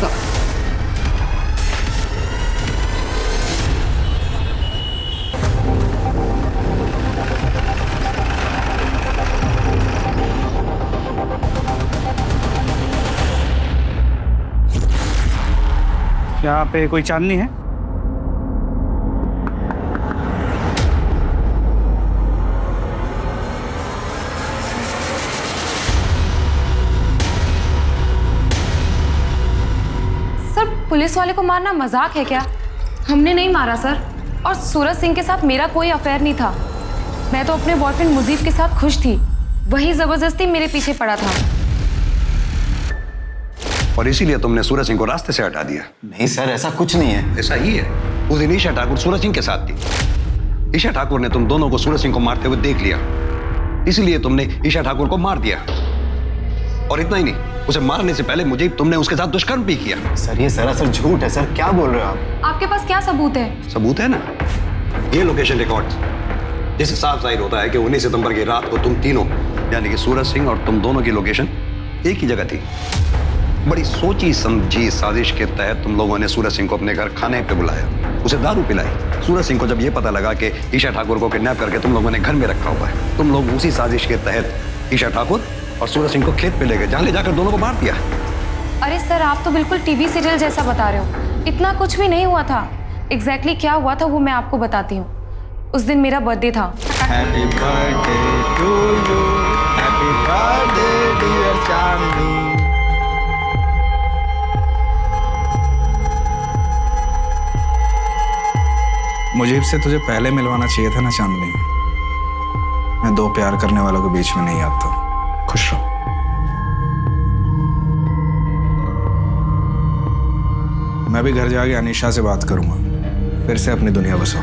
सर यहाँ पे कोई चांदनी है? सर पुलिस वाले को मारना मजाक है क्या? हमने नहीं मारा सर, और सूरज सिंह के साथ मेरा कोई अफेयर नहीं था। मैं तो अपने बॉयफ्रेंड मुजीब के साथ खुश थी, वही जबरदस्ती मेरे पीछे पड़ा था। और इसीलिए तुमने सूरज सिंह को रास्ते से हटा दिया? नहीं सर, ऐसा कुछ नहीं है। ऐसा ही है। उस दिन ईशा ठाकुर सूरज सिंह के साथ थी। ईशा ठाकुर ने तुम दोनों को सूरज सिंह को मारते हुए देख लिया, इसलिए तुमने ईशा ठाकुर को मार दिया। और इतना ही नहीं, उसे मारने से पहले मुझे तुमने उसके साथ दुष्कर्म भी किया। सर ये सरासर झूठ है सर, क्या बोल रहे हो आप? आपके पास क्या सबूत है? सबूत है ना, ये लोकेशन रिकॉर्ड्स, जिससे साफ जाहिर होता है कि 19 सितंबर की रात को तुम तीनों यानी कि सूरज सिंह और तुम दोनों की लोकेशन एक ही जगह थी। बड़ी सोची समझी साजिश के तहत तुम लोगों ने सूरज सिंह को अपने घर खाने पे बुलाया, उसे दारू पिलाई। सूरज सिंह को जब ये पता लगा कि ईशा ठाकुर को किडनैप करके तुम लोगों ने घर में रखा हुआ है, तुम लोग उसी साजिश के तहत ईशा ठाकुर और सूरज सिंह को खेत पे ले गए, जहां ले जाकर दोनों को मार दिया। अरे सर, आप तो बिल्कुल टीवी सीरियल जैसा बता रहे हो। इतना कुछ भी नहीं हुआ था। एग्जैक्टली क्या हुआ था वो मैं आपको बताती हूँ। उस दिन मेरा बर्थडे था। Happy birthday to you, happy birthday dear Chandni. मुझे से तुझे पहले मिलवाना चाहिए था ना चांदनी। मैं दो प्यार करने वालों के बीच में नहीं आता। खुश रहो। मैं भी घर जाके अनीशा से बात करूंगा, फिर से अपनी दुनिया बसाओ।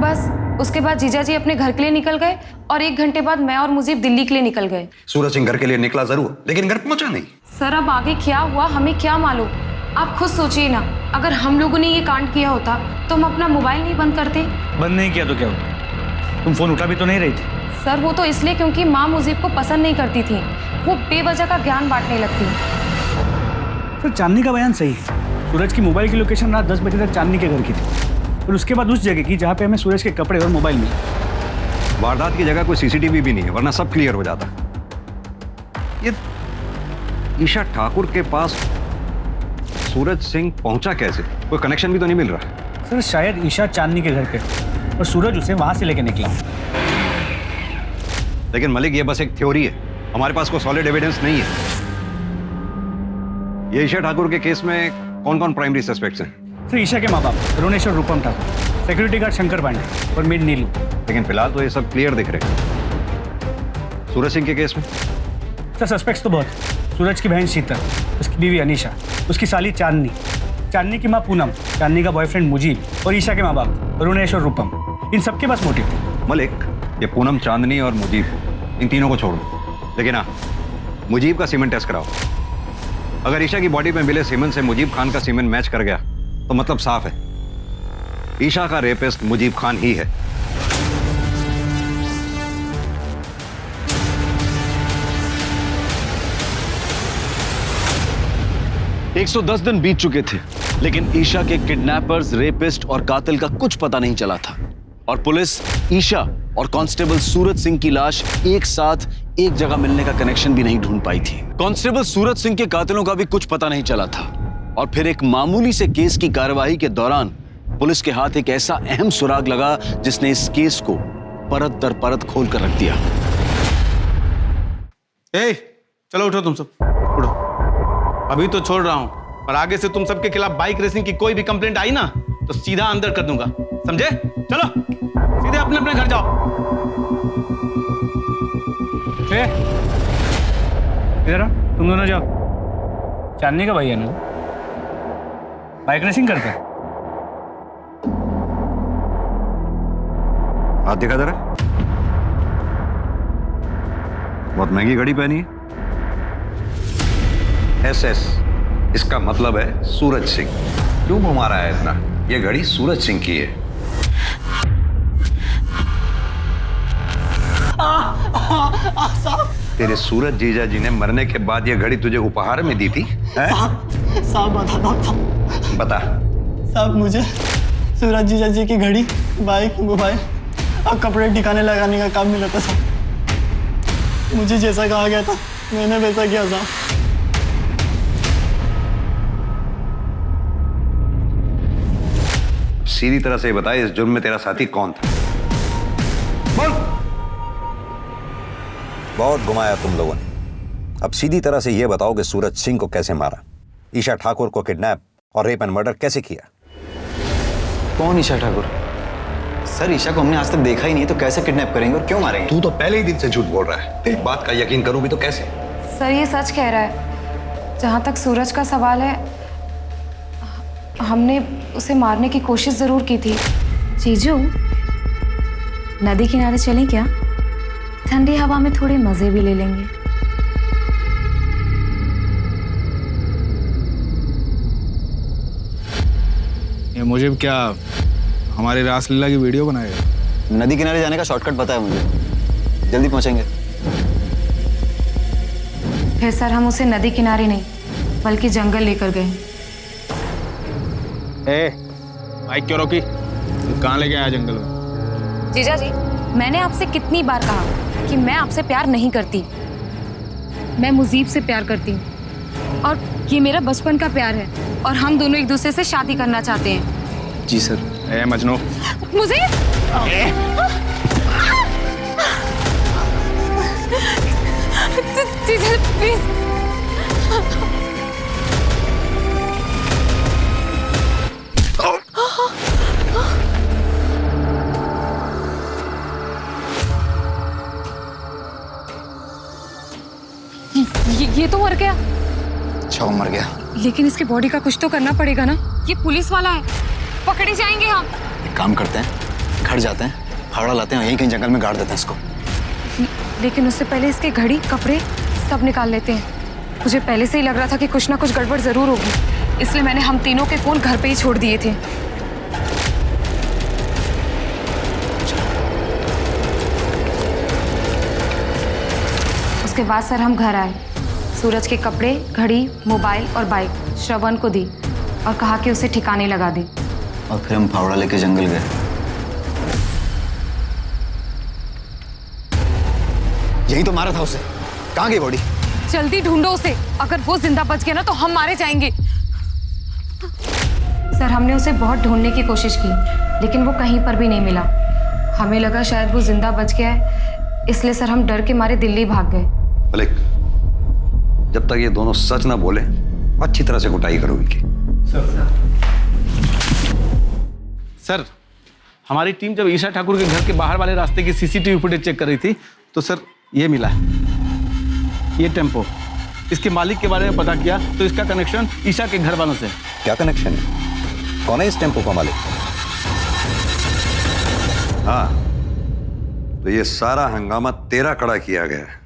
बस उसके बाद जीजा जी अपने घर के लिए निकल गए और 1 घंटे बाद मैं और मुजीब दिल्ली के लिए निकल गए। सूरज सिंह घर के लिए निकला जरूर, लेकिन घर पहुंचा नहीं। सर अब आगे क्या हुआ हमें क्या मालूम। आप खुद सोचिए ना, अगर हम लोगों ने ये कांड किया होता तो हम अपना मोबाइल नहीं बंद करते। बंद नहीं किया तो क्या हुआ? तुम फोन उठा भी तो नहीं रही थी। सर वो तो इसलिए क्योंकि माँ मुजीब को पसंद नहीं करती थी, वो बेवजह का ज्ञान बांटने लगती। सर चांदनी का बयान सही है। सूरज की मोबाइल की लोकेशन रात 10 बजे तक चांदनी के घर की थी, और उसके बाद उस जगह की जहाँ पे हमें सूरज के कपड़े और मोबाइल मिले। वारदात की जगह कोई सीसीटीवी भी नहीं है, वरना सब क्लियर हो जाता। ये ईशा ठाकुर के पास सूरज सिंह पहुंचा कैसे? कोई कनेक्शन भी तो नहीं मिल रहा। सर शायद ईशा चांदनी के घर पे और सूरज उसे वहां से लेके निकला। लेकिन मलिक ये बस एक थ्योरी है, हमारे पास कोई सॉलिड एविडेंस नहीं है। ये ईशा ठाकुर के केस में कौन कौन प्राइमरी सस्पेक्ट्स हैं? सर ईशा के माँ बाप रुनेश और रूपम ठाकुर, सिक्योरिटी गार्ड शंकर पांडे और मेड नीलू। लेकिन फिलहाल तो ये सब क्लियर दिख रहे हैं। सूरज सिंह के केस में सर सस्पेक्ट्स तो बहुत। सूरज की बहन शीतल, उसकी बीवी अनीशा, उसकी साली चांदनी, चांदनी की माँ पूनम, चांदनी का बॉयफ्रेंड मुजीब और ईशा के माँ बाप रुनेश और रूपम। इन सबके पास मोटिव थे। मलिक, ये पूनम, चांदनी और मुजीब, इन तीनों को छोड़ दो, लेकिन हाँ मुजीब का सीमेंट टेस्ट कराओ। अगर ईशा की बॉडी में मिले सीमेंट से मुजीब खान का सीमेंट मैच कर गया तो मतलब साफ है, ईशा का रेपिस्ट मुजीब खान ही है। एक 110 दिन बीत चुके थे, लेकिन ईशा के किडनैपर्स, रेपिस्ट और कातिल का कुछ पता नहीं चला था, और पुलिस ईशा और कांस्टेबल सूरज सिंह की लाश एक साथ एक जगह मिलने का कनेक्शन भी नहीं ढूंढ पाई थी। कांस्टेबल सूरज सिंह के कातिलों का भी कुछ पता नहीं चला था, और फिर एक मामूली से केस की कार्रवाई के दौरान पुलिस के हाथ एक ऐसा अहम सुराग लगा जिसने इस केस को परत दर परत खोल कर रख दिया। ए, चलो उठो तुम सब, उठो। अभी तो छोड़ रहा हूं, और आगे से तुम सबके खिलाफ बाइक रेसिंग की कोई भी कंप्लेंट आई ना तो सीधा अंदर कर दूंगा, समझे? चलो सीधे अपने अपने घर जाओ। इधर आओ, तुम दोनों जाओ। चांदनी का भैया ना बाइक रेसिंग करता है। हाथ दिखा जरा। बहुत महंगी घड़ी पहनी है। SS, इसका मतलब है सूरज सिंह। क्यों घुमा रहा है इतना? ये घड़ी सूरज सिंह की है। तेरे सूरज जीजा जी ने मरने के बाद ये घड़ी तुझे उपहार में दी थी? साहब बता। बता। साहब मुझे सूरज जीजा जी की घड़ी, बाइक, मोबाइल और कपड़े ठिकाने लगाने का काम मिला था साहब। मुझे जैसा कहा गया था मैंने वैसा किया साहब। सीधी तरह से बता, इस जुर्म में तेरा साथी कौन था? बोल। बहुत घुमाया तुम लोगों ने। अब सीधी तरह से यह बताओ कि सूरज सिंह को कैसे मारा, ईशा ठाकुर को किडनैप और रेप एंड मर्डर कैसे किया? कौन ईशा ठाकुर? सर ईशा को हमने आज तक देखा ही नहीं, तो कैसे किडनैप करेंगे और क्यों मारेंगे? तू तो पहले ही दिन से झूठ बोल रहा है। एक बात का यकीन करूं भी तो कैसे? सर ये सच कह रहा है। जहाँ तक सूरज का सवाल है, हमने उसे मारने की कोशिश जरूर की थी। जीजू, नदी किनारे चलें क्या? ठंडी हवा में थोड़े मजे भी ले लेंगे। ये मुझे क्या हमारी रासलीला की वीडियो बनाएगा? नदी किनारे जाने का शॉर्टकट पता है मुझे, जल्दी पहुंचेंगे। फिर सर हम उसे नदी किनारे नहीं बल्कि जंगल लेकर गए। बाइक क्यों रोकी? तू कहाँ लेके आया जंगल में? जीजा जी, मैंने आपसे कितनी बार कहा कि मैं आपसे प्यार नहीं करती, मैं मुजीब से प्यार करती हूँ और ये मेरा बचपन का प्यार है और हम दोनों एक दूसरे से शादी करना चाहते हैं। जी सर। मजनू, मुझे जीजा प्लीज। ये तो मर गया। अच्छा वो मर गया, लेकिन इसके बॉडी का कुछ तो करना पड़ेगा ना। ये पुलिस वाला है, पकड़े जाएंगे हम। एक काम करते हैं, घर जाते हैं, फावड़ा लाते हैं, यहीं कहीं जंगल में गाड़ देते हैं इसको। लेकिन उससे पहले इसके घड़ी कपड़े सब निकाल लेते हैं। मुझे पहले से ही लग रहा था कि कुछ ना कुछ गड़बड़ जरूर होगी, इसलिए मैंने हम तीनों के फोन घर पे ही छोड़ दिए थे। उसके बाद सर हम घर आए, सूरज के कपड़े, घड़ी, मोबाइल और बाइक श्रवण को दी और कहा कि उसे ठिकाने लगा दे। और फिर हम फावड़ा लेके जंगल गए। यही तो मारा था उसे। कहाँ गई बॉडी? जल्दी ढूंढो उसे, अगर वो जिंदा बच गया ना तो हम मारे जाएंगे। सर हमने उसे बहुत ढूंढने की कोशिश की, लेकिन वो कहीं पर भी नहीं मिला। हमें लगा शायद वो जिंदा बच गया है, इसलिए सर हम डर के मारे दिल्ली भाग गए। मलिक, जब तक ये दोनों सच ना बोले अच्छी तरह से कुटाई करो इनकी। सर, हमारी टीम जब ईशा ठाकुर के घर के बाहर वाले रास्ते की सीसीटीवी फुटेज चेक कर रही थी तो सर ये मिला, ये टेम्पो। इसके मालिक के बारे में पता किया तो इसका कनेक्शन ईशा के घर वालों से। क्या कनेक्शन है? कौन है इस टेम्पो का मालिक? हाँ, तो ये सारा हंगामा तेरा खड़ा किया गया है।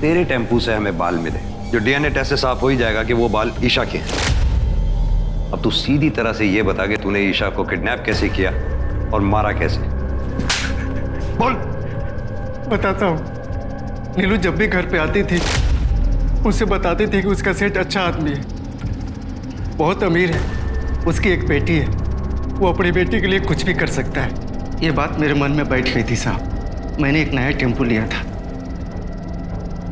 तेरे टेम्पू से हमें बाल मिले, जो डीएनए टेस्ट से साफ हो ही जाएगा कि वो बाल ईशा के हैं। अब तू सीधी तरह से ये बता कि तूने ईशा को किडनैप कैसे किया और मारा कैसे? बोल। बताता हूँ। नीलू जब भी घर पे आती थी उससे बताती थी कि उसका सेठ अच्छा आदमी है, बहुत अमीर है, उसकी एक बेटी है, वो अपनी बेटी के लिए कुछ भी कर सकता है। ये बात मेरे मन में बैठ गई थी साहब। मैंने एक नया टेम्पो लिया था,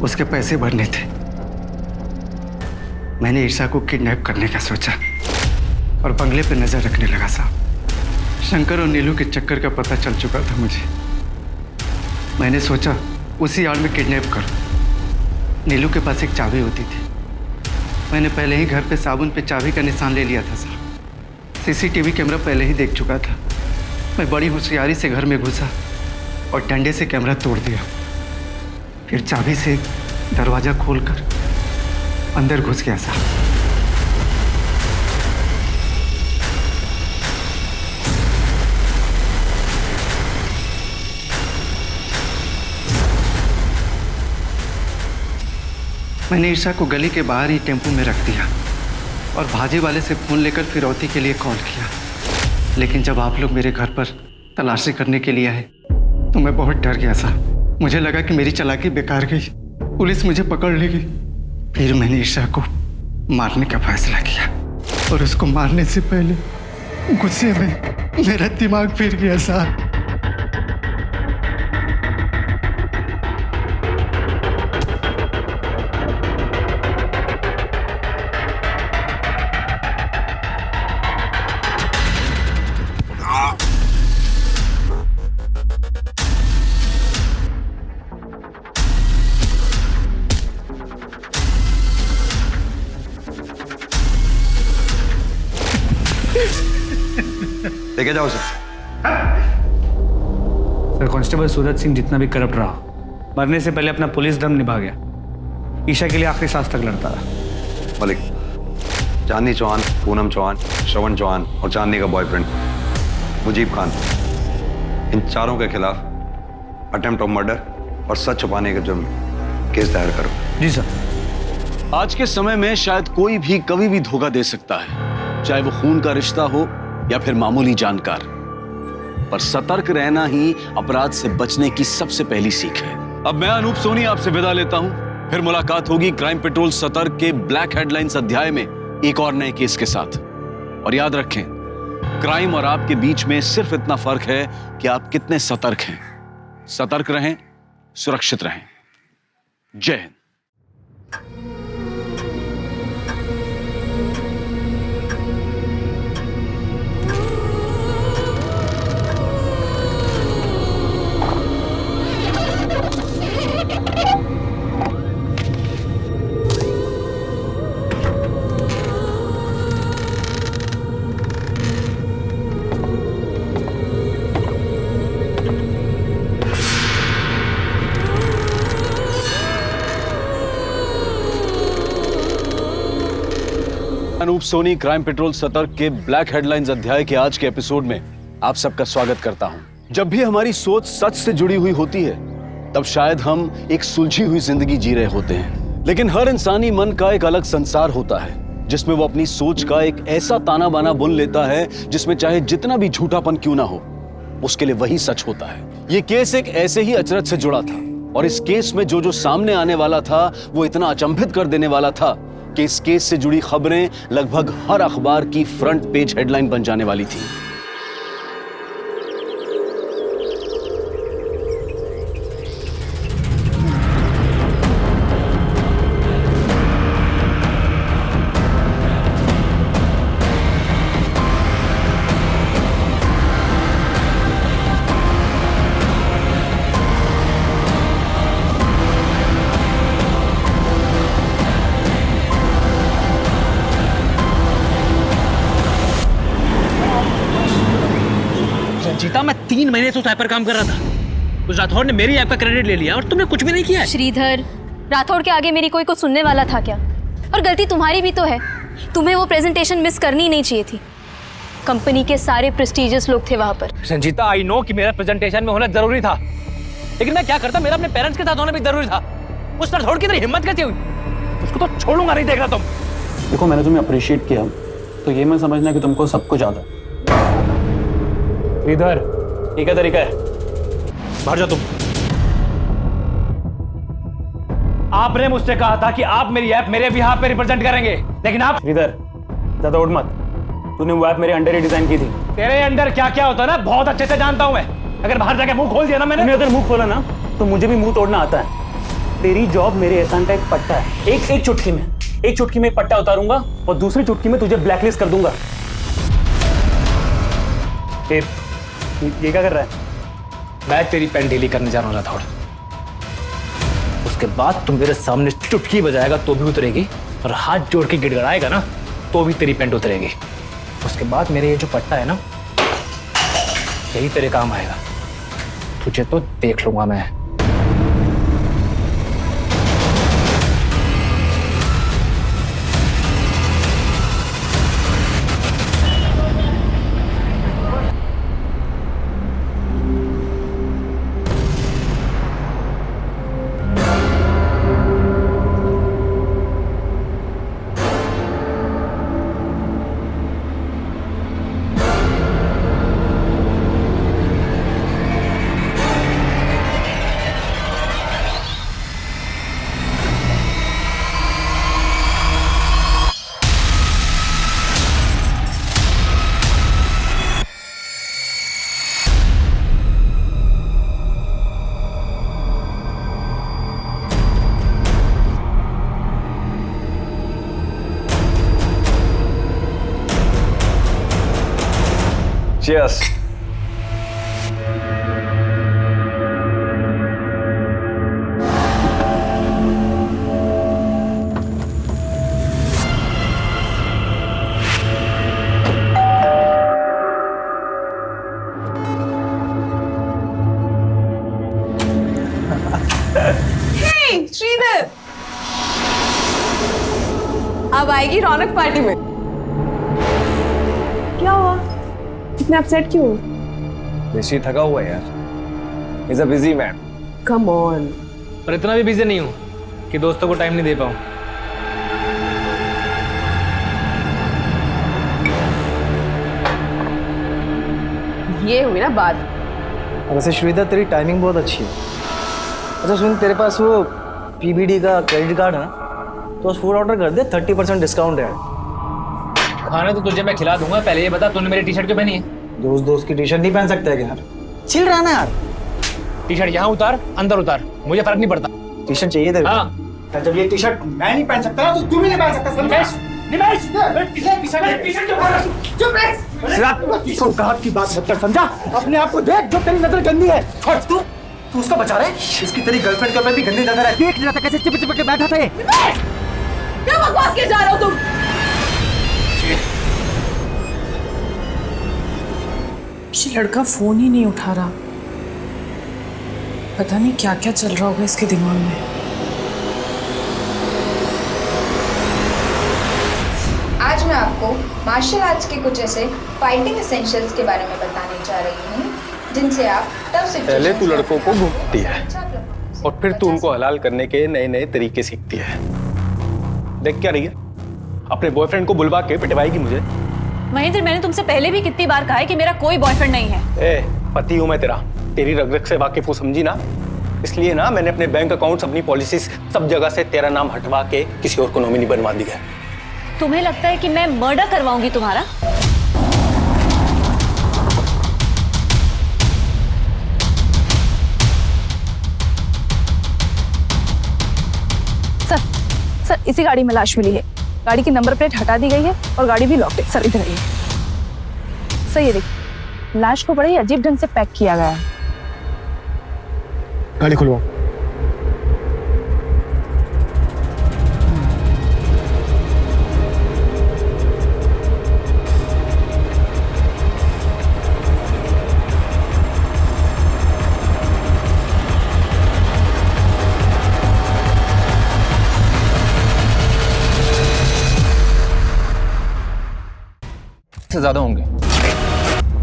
उसके पैसे भरने थे। मैंने ईशा को किडनैप करने का सोचा और बंगले पे नजर रखने लगा साहब। शंकर और नीलू के चक्कर का पता चल चुका था मुझे। मैंने सोचा उसी आड़ में किडनैप करूं। नीलू के पास एक चाबी होती थी, मैंने पहले ही घर पे साबुन पे चाबी का निशान ले लिया था साहब। सीसीटीवी कैमरा पहले ही देख चुका था। मैं बड़ी होशियारी से घर में घुसा और डंडे से कैमरा तोड़ दिया। फिर चाबी से दरवाज़ा खोलकर अंदर घुस गया साहब। मैंने ईशा को गली के बाहर ही टेम्पो में रख दिया और भाजी वाले से फ़ोन लेकर फिरौती के लिए कॉल किया। लेकिन जब आप लोग मेरे घर पर तलाशी करने के लिए आए तो मैं बहुत डर गया साहब। मुझे लगा कि मेरी चालाकी बेकार गई, पुलिस मुझे पकड़ लेगी। फिर मैंने ईशा को मारने का फैसला किया और उसको मारने से पहले गुस्से में मेरा दिमाग फिर गया साहब। लेके जाओ उसे। सर, कांस्टेबल सूरज सिंह जितना भी करप्ट रहा, मरने से पहले अपना पुलिस धर्म निभा गया। ईशा के लिए आखिरी सांस तक लड़ता रहा। मलिक, चांदनी चौहान, पूनम चौहान, श्रवण चौहान और चांदनी का बॉयफ्रेंड मुजीब खान, इन चारों के खिलाफ अटेम्प्ट ऑफ मर्डर और सच छुपाने के जुर्म में केस दायर करो। जी सर। आज के समय में शायद कोई भी कभी भी धोखा दे सकता है, चाहे वो खून का रिश्ता हो या फिर मामूली जानकार, पर सतर्क रहना ही अपराध से बचने की सबसे पहली सीख है। अब मैं अनूप सोनी आपसे विदा लेता हूं, फिर मुलाकात होगी क्राइम पेट्रोल सतर्क के ब्लैक हेडलाइंस अध्याय में एक और नए केस के साथ। और याद रखें, क्राइम और आपके बीच में सिर्फ इतना फर्क है कि आप कितने सतर्क हैं। सतर्क रहें, सुरक्षित रहें। जय हिंद। अनूप सोनी क्राइम पेट्रोल सतर्क के ब्लैक हेडलाइंस अध्याय के आज के एपिसोड में आप सबका स्वागत करता हूं। जब भी हमारी सोच सच से जुड़ी हुई होती है, तब शायद हम एक सुलझी हुई जिंदगी जी रहे होते हैं। लेकिन हर इंसानी मन का एक अलग संसार होता है, जिसमें वो अपनी सोच का एक ऐसा ताना बाना बुन लेता है जिसमें चाहे जितना भी झूठापन क्यों ना हो, उसके लिए वही सच होता है। ये केस एक ऐसे ही अचरज से जुड़ा था, और इस केस में जो सामने आने वाला था वो इतना अचंभित कर देने वाला था कि इस केस से जुड़ी खबरें लगभग हर अखबार की फ्रंट पेज हेडलाइन बन जाने वाली थी। जीता, मैं 3 महीने से उस ऐप पर काम कर रहा था। उस राठौड़ ने मेरी ऐप का क्रेडिट ले लिया और तुमने कुछ भी नहीं किया। श्रीधर, राठौड़ के आगे मेरी कोई कुछ सुनने वाला था क्या? और गलती तुम्हारी भी तो है। तुम्हें वो प्रेजेंटेशन मिस करनी नहीं चाहिए थी। कंपनी के सारे प्रेस्टिजियस लोग थे वहां पर। संजीता, आई नो कि मेरा प्रेजेंटेशन में होना जरूरी था, लेकिन मैं क्या करता, मेरा अपने पेरेंट्स के साथ होना भी जरूरी था। उस राठौड़ की तरह हिम्मत कैसे हुई? उसको तो छोड़ूंगा नहीं, देखना तुम। देखो, मैंने तुम्हें अप्रिशिएट किया तो ये मैं समझना कि तुमको सब कुछ आता है। इधर ठीक है, तरीका है, बाहर जाओ तुम। आपने मुझसे कहा था कि आप मेरी ऐप मेरे बिहाफ पे रिप्रेजेंट करेंगे, लेकिन आप इधर ज्यादा उठ मत। तूने वो ऐप मेरे अंडर ही डिजाइन की थी। तेरे अंडर क्या क्या होता है ना, बहुत अच्छे से जानता हूं मैं। अगर बाहर जाके मुंह खोल दिया ना मैंने, तूने अगर मुंह खोला ना तो मुझे भी मुंह तोड़ना आता है। तेरी जॉब मेरे एहसान का एक पट्टा है। एक चुटकी में एक पट्टा उतारूंगा और दूसरी चुटकी में तुझे ब्लैकलिस्ट कर दूंगा। ये क्या कर रहा है? मैं तेरी पेन ढीली करने जा रहा हूं राठौड़। उसके बाद तुम मेरे सामने चुटकी बजाएगा तो भी उतरेगी, और हाथ जोड़ के गिड़गड़ाएगा ना तो भी तेरी पेन उतरेगी। उसके बाद मेरे ये जो पट्टा है ना, यही तेरे काम आएगा। तुझे तो देख लूंगा मैं। Cheers. अब आएगी रौनक पार्टी में। क्या हुआ, इतने अपसेट क्यों? ऋषि थका हुआ है यार। Is a busy man. Come on. पर इतना भी बिजी नहीं हूँ कि दोस्तों को टाइम नहीं दे पाऊँ। ये हुई ना बात। वैसे श्वेता तेरी टाइमिंग बहुत अच्छी है। अच्छा सुन, तेरे पास वो पीबीडी का क्रेडिट कार्ड है ना, तो फूड ऑर्डर कर दे, 30% डिस्काउंट है। खाना तो तुझे मैं खिला दूंगा, पहले ये बता तूने मेरी टी शर्ट क्यों पहनी है? दोस्त दोस्त की टी शर्ट नहीं पहन सकते क्या यार? चिल रहा ना यार। टी शर्ट यहाँ उतार, अंदर उतार, मुझे फर्क नहीं पड़ता। टी शर्ट चाहिए तेरे? हाँ। जब ये टी शर्ट मैं नहीं पहन सकता ना, तो तू भी नहीं पहन सकता। निमेश, निमेश, की बात मत कर, समझा? अपने आप को देख, जो तेरी नजर गंदी है। छोड़ तू उसको बचा रहे। इसकी तेरी गर्लफ्रेंड के ऊपर भी गंदी नजर है। देख लिया था कैसे चिपक चिपक के बैठा था ये। क्या बकवास किए जा रहे हो तुम? ये लड़का फोन ही नहीं उठा रहा। पता नहीं क्या क्या चल रहा होगा इसके दिमाग में। आज मैं आपको मार्शल आर्ट्स के कुछ ऐसे फाइटिंग एसेंशियल्स के बारे में बताने जा रही हूँ जिनसे आप तब से पहले तू लड़कों को घूमती है और फिर तू उनको हलाल करने के नए नए तरीके सीखती है। देख क्या रही है, अपने बॉयफ्रेंड को बुलवा के पिटवाएगी मुझे। महेंद्र, मैंने तुमसे पहले भी कितनी बार कहा है कि मेरा कोई बॉयफ्रेंड नहीं है। ए, पति हूं मैं तेरा, तेरी रग रग से वाकिफ हूं, समझी ना? इसलिए ना मैंने अपने बैंक अकाउंट्स, अपनी पॉलिसीज, सब जगह से तेरा नाम हटवा के किसी और को नॉमिनी बनवा दिया है। तुम्हें लगता है कि मैं मर्डर करवाऊंगी तुम्हारा? सर, इसी गाड़ी में लाश मिली है। गाड़ी की नंबर प्लेट हटा दी गई है और गाड़ी भी लॉक्ड है। सर इधर आइए। सर ये देखिए, लाश को बड़े ही अजीब ढंग से पैक किया गया है। गाड़ी खुलवाओ। से ज्यादा होंगे।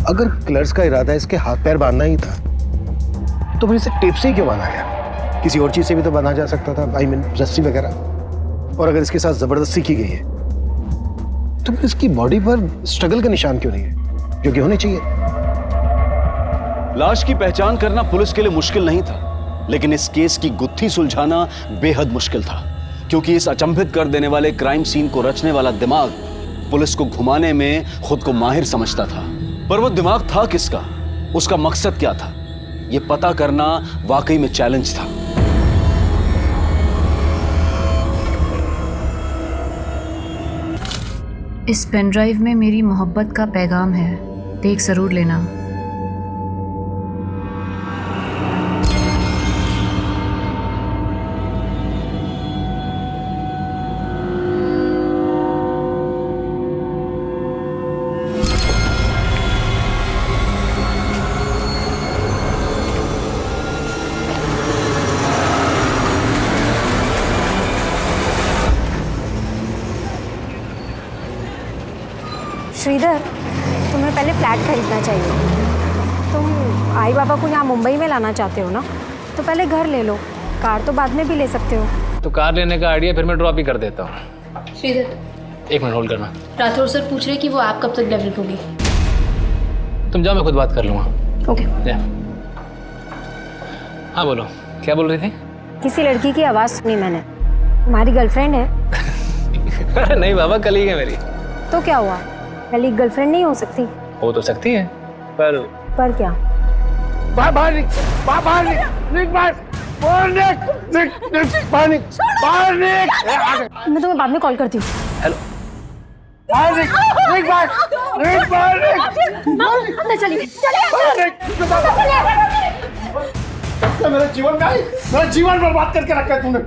अगर क्लर्स का इरादा इसके हाथ पैर बांधना ही था तो फिर इसे टेप से ही क्यों बांधा गया? किसी और चीज से भी तो बांधा जा सकता था, आई मीन रस्सी वगैरह। और अगर इसके साथ जबरदस्ती की गई है तो फिर इसकी बॉडी पर स्ट्रगल का निशान क्यों नहीं है, जो कि होने चाहिए? लाश की पहचान करना पुलिस के लिए मुश्किल नहीं था, लेकिन इस केस की गुत्थी सुलझाना बेहद मुश्किल था, क्योंकि इस अचंभित कर देने वाले क्राइम सीन को रचने वाला दिमाग पुलिस को घुमाने में खुद को माहिर समझता था। पर वो दिमाग था किसका, उसका मकसद क्या था, ये पता करना वाकई में चैलेंज था। इस पेन ड्राइव में मेरी मोहब्बत का पैगाम है, देख जरूर लेना। श्रीधर, तुम्हें पहले फ्लैट खरीदना चाहिए। तुम आई बाबा को यहाँ मुंबई में लाना चाहते हो ना, तो पहले घर ले लो, कार तो बाद में भी ले सकते हो। तो कार लेने का आइडिया फिर मैं ड्रॉप ही कर देता हूँ। श्रीधर, 1 मिनट होल्ड करना। राठौर सर पूछ रहे कि वो आप कब तक डेवलप होगी। तुम जाओ, मैं खुद बात कर लूँगा। ओके। हाँ बोलो, क्या बोल रही थी? किसी लड़की की आवाज़ सुनी मैंने, तुम्हारी गर्लफ्रेंड है? अरे नहीं बाबा, कलीग है मेरी। तो क्या हुआ, कलीग गर्लफ्रेंड नहीं हो सकती? हो तो सकती है, पर क्या? बाहर निक, बाहर निक, निक बाहर, बाहर निक, निक, निक, बाहर निक, बाहर निक। मैं तुम्हें बाद में कॉल करती हूँ। हेलो। बाहर निक, निक बाहर, निक बाहर निक। अंदर चलिए, मेरे जीवन में आई, मेरा जीवन बर्बाद करके रखा है तूने।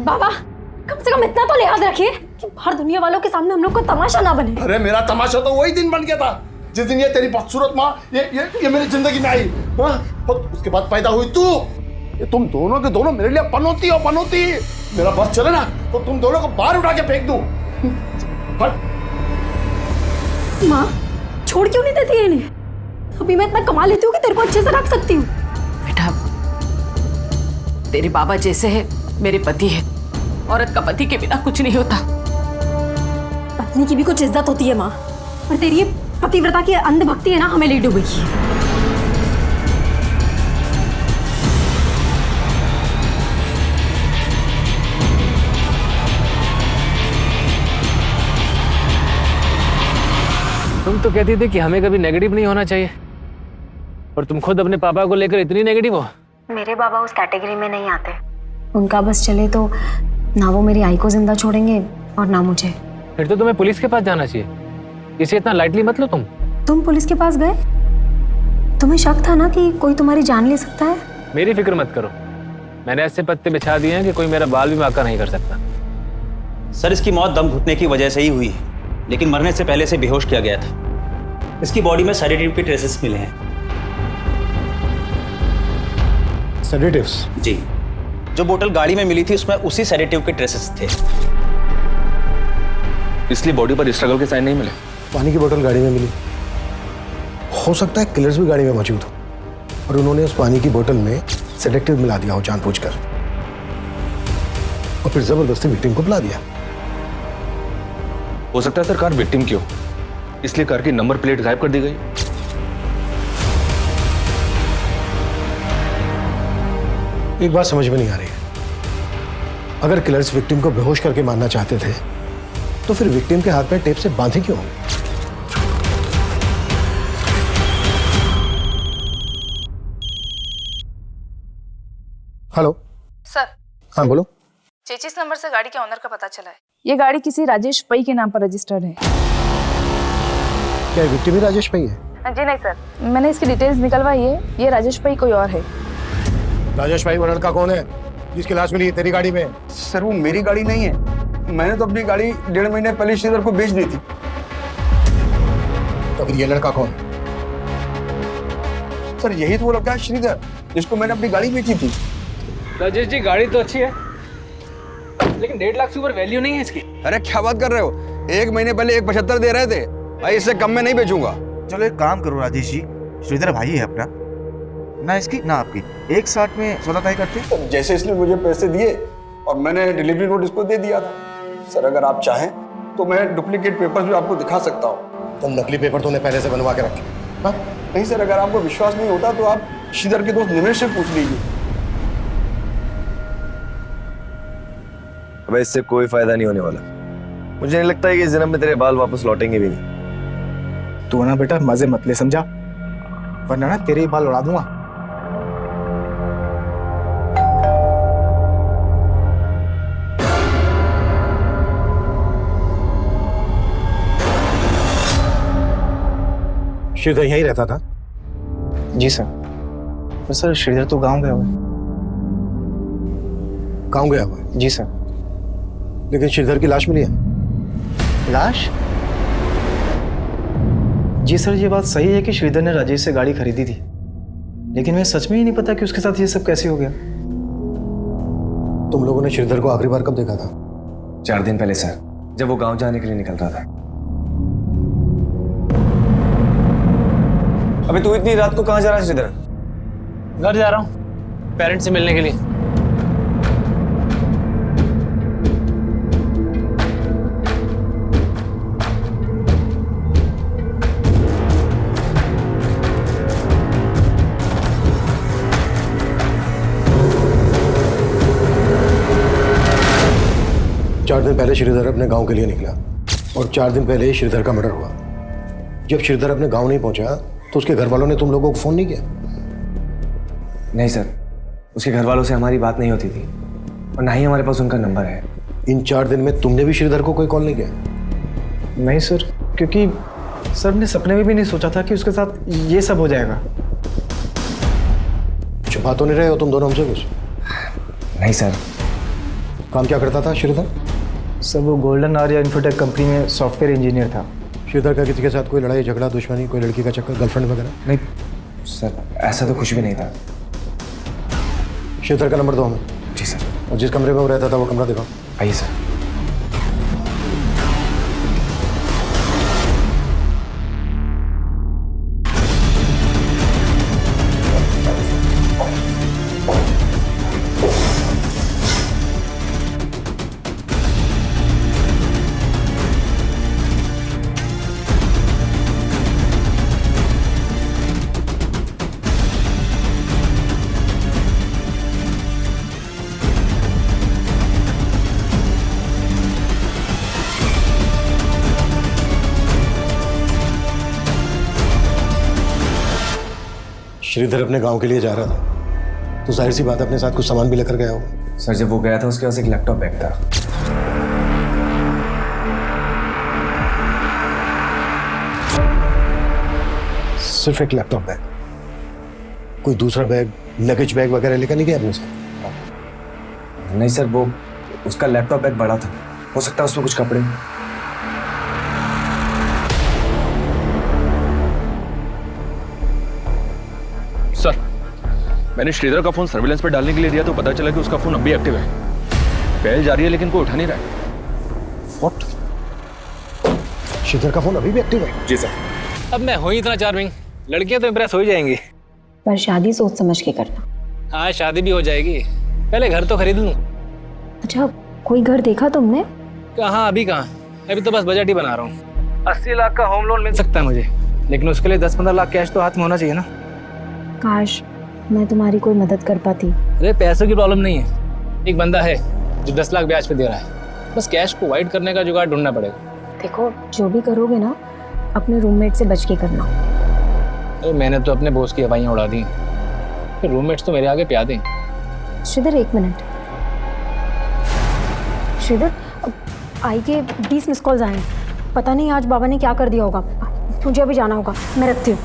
बाबा, कम से कम इतना तो लिहाज रखिए कि बाहर दुनिया वालों के सामने हम लोग को तमाशा ना बने। अरे मेरा तमाशा तो वही दिन बन गया था जिस दिन ये तेरी बदसूरत माँ ये मेरी जिंदगी में आई। हाँ? और उसके बाद पैदा हुई तू। ये तुम दोनों के दोनों मेरे लिए पनौती हो, पनौती। मेरा बस चले ना तो तुम दोनों को बाहर उठा के फेंक दूं। माँ छोड़ क्यों नहीं देती है इन्हें? अभी मैं इतना कमा लेती हूँ कि तेरे को अच्छे से रख सकती हूँ। बेटा, तेरे बाबा जैसे है मेरे पति है। औरत का पति के बिना कुछ नहीं होता। पत्नी की भी कुछ इज्जत होती है माँ, पर तेरी ये पतिव्रता की अंधभक्ति है ना, हमें ले डूबेगी। तुम तो कहती थी कि हमें कभी नेगेटिव नहीं होना चाहिए, और तुम खुद अपने पापा को लेकर इतनी नेगेटिव हो। मेरे बाबा उस कैटेगरी में नहीं आते। उनका बस चले तो ना वो मेरी आई को जिंदा छोड़ेंगे और ना मुझे। फिर तो तुम्हें पुलिस के पास जाना चाहिए। इसे इतना लाइटली मत लो तुम पुलिस के पास गए? तुम्हें शक था ना कि कोई तुम्हारी जान ले सकता है? मेरी फिक्र मत करो, मैंने ऐसे पत्ते बिछा दिए हैं कि कोई मेरा बाल भी बांका नहीं कर सकता। सर, इसकी मौत दम घुटने की वजह से ही हुई है, लेकिन मरने से पहले से बेहोश किया गया था। इसकी बॉडी में सेडेटिव के ट्रेसेस मिले हैं। सेडेटिव्स? जी, जो बोतल गाड़ी में मिली थी उसमें उसी सेडेटिव के ट्रेसेस थे। इसलिए बॉडी पर स्ट्रगल के साइन नहीं मिले। पानी की बोतल गाड़ी में मिली, हो सकता है किलर्स भी गाड़ी में मौजूद हो और उन्होंने उस पानी की बोतल में सेडेटिव मिला दिया हो जानबूझकर, और फिर जबरदस्ती विक्टिम को बुला दिया। हो सकता है सर कार विक्टिम की हो, इसलिए कार की नंबर प्लेट गायब कर दी गई। एक बात समझ में नहीं आ रही है, अगर किलर्स विक्टिम को बेहोश करके मारना चाहते थे तो फिर विक्टिम के हाथ में टेप से बांधे क्यों? Hello sir. हाँ बोलो। चेचिस नंबर से गाड़ी के ऑनर का पता चला है। ये गाड़ी किसी राजेश पई के नाम पर रजिस्टर्ड है। क्या विक्टिम ही राजेश पई है? जी नहीं सर, मैंने इसकी डिटेल्स निकलवाई है। ये राजेश पई कोई और है। राजेश भाई वो लड़का कौन है जिसकी लाश मिली है तेरी गाड़ी में? सर वो मेरी गाड़ी नहीं है, मैंने तो अपनी गाड़ी 1.5 महीने पहले श्रीधर को बेच दी थी। तो फिर ये लड़का कौन है? सर यही तो वो लड़का है श्रीधर जिसको मैंने अपनी गाड़ी बेची थी। राजेश जी, गाड़ी तो अच्छी है लेकिन 1.5 लाख से ऊपर वैल्यू नहीं है इसकी। अरे क्या बात कर रहे हो, 1 महीने पहले 1.75 दे रहे थे भाई, इससे कम में नहीं बेचूंगा। चलो एक काम करो राजेश जी, श्रीधर भाई है अपना, ना इसकी ना आपकी, 1.60 में सौदा तय करते हैं। जैसे इसने मुझे पैसे दिए और मैंने डिलीवरी नोट इसको दे दिया था। सर अगर आप चाहें तो मैं डुप्लीकेट पेपर्स भी आपको दिखा सकता हूँ। तुम नकली पेपर तूने पहले से बनवा के रखे? हाँ? नहीं सर, अगर आपको विश्वास नहीं होता तो आप श्रीधर के दोस्त निमेश से पूछ लीजिए। अबे इससे कोई फायदा नहीं होने वाला। मुझे नहीं लगता है कि इस जन्म में तेरे बाल वापस लौटेंगे भी नहीं। तू ना बेटा मजे मत ले, समझा? वरना ना तेरे ही बाल उड़ा दूंगा। श्रीधर यहीं रहता था? जी सर। तो सर श्रीधर तो गांव गया हुआ है। गांव गया हुआ है? जी सर। लेकिन श्रीधर की लाश मिली है। लाश? जी सर, ये बात सही है कि श्रीधर ने राजेश से गाड़ी खरीदी थी, लेकिन मैं सच में ही नहीं पता कि उसके साथ ये सब कैसे हो गया। तुम लोगों ने श्रीधर को आखिरी बार कब देखा था? 4 दिन पहले सर, जब वो गांव जाने के लिए निकल रहा था। अबे तू इतनी रात को कहाँ जा रहा है श्रीधर? घर जा रहा हूँ पेरेंट्स से मिलने के लिए। चार दिन पहले श्रीधर अपने गांव के लिए निकला और 4 दिन पहले ही श्रीधर का मर्डर हुआ। जब श्रीधर अपने गांव नहीं पहुंचा तो उसके घर वालों ने तुम लोगों को फोन नहीं किया? नहीं सर, उसके घर वालों से हमारी बात नहीं होती थी और ना ही हमारे पास उनका नंबर है। इन 4 दिन में तुमने भी श्रीधर को कोई कॉल नहीं किया? नहीं सर, क्योंकि सर ने सपने में भी नहीं सोचा था कि उसके साथ ये सब हो जाएगा। छुपा तो नहीं रहे हो तुम दोनों हमसे कुछ? नहीं सर। काम क्या करता था श्रीधर? सर वो गोल्डन आर्या इन्फोटेक कंपनी में सॉफ्टवेयर इंजीनियर था। श्रीधर का किसी के साथ कोई लड़ाई झगड़ा दुश्मनी, कोई लड़की का चक्कर, गर्लफ्रेंड वगैरह? नहीं सर, ऐसा तो कुछ भी नहीं था। श्रीधर का नंबर दो हमें। जी सर। और जिस कमरे में वो रहता था वो कमरा दिखाओ। आइए सर। श्रीधर अपने गांव के लिए जा रहा था, तो जाहिर सी बात है अपने साथ कुछ सामान भी लेकर गया होगा। सर जब वो गया था उसके पास एक लैपटॉप बैग था। सिर्फ एक लैपटॉप बैग, कोई दूसरा बैग, लगेज बैग वगैरह लेकर नहीं गया अपने साथ? नहीं सर, वो उसका लैपटॉप बैग बड़ा था, हो सकता है उसमें कुछ कपड़े। सर मैंने श्रीधर का फोन सर्विलेंस पे डालने के लिए दिया तो पता चला कि उसका फोन अब भी एक्टिव है। पहल जा रही है लेकिन कोई उठा नहीं रहा है। What? श्रीधर का फोन अभी भी एक्टिव है? जी सर। अब मैं हूँ इतना चार्मिंग, लड़कियां तो इम्प्रेस हो ही जाएंगी। पर शादी सोच समझ के करना। हाँ शादी भी हो जाएगी, पहले घर तो खरीद लूँ। अच्छा, कोई घर देखा तुमने? कहाँ, अभी कहाँ, अभी तो बस बजट ही बना रहा हूँ। 80 लाख का होम लोन मिल सकता है मुझे, लेकिन उसके लिए 10-15 लाख कैश तो हाथ में होना चाहिए ना। काश मैं तुम्हारी कोई मदद कर पाती। अरे पैसों की प्रॉब्लम नहीं है, एक बंदा है जो 10 लाख ब्याज पे दे रहा है, बस कैश को वाइड करने का जुगाड़ ढूंढना पड़ेगा। देखो, जो भी करोगे ना अपने रूममेट से बच के करना। अरे मैंने तो अपने बॉस की हवाइयाँ उड़ा दी, फिर रूममेट्स तो मेरे आगे प्या दें। श्रीधर 1 मिनट। श्रीधर, आई के 20 मिस कॉल्स आए हैं, पता नहीं आज बाबा ने क्या कर दिया होगा। मुझे अभी जाना होगा, मैं रखती हूँ।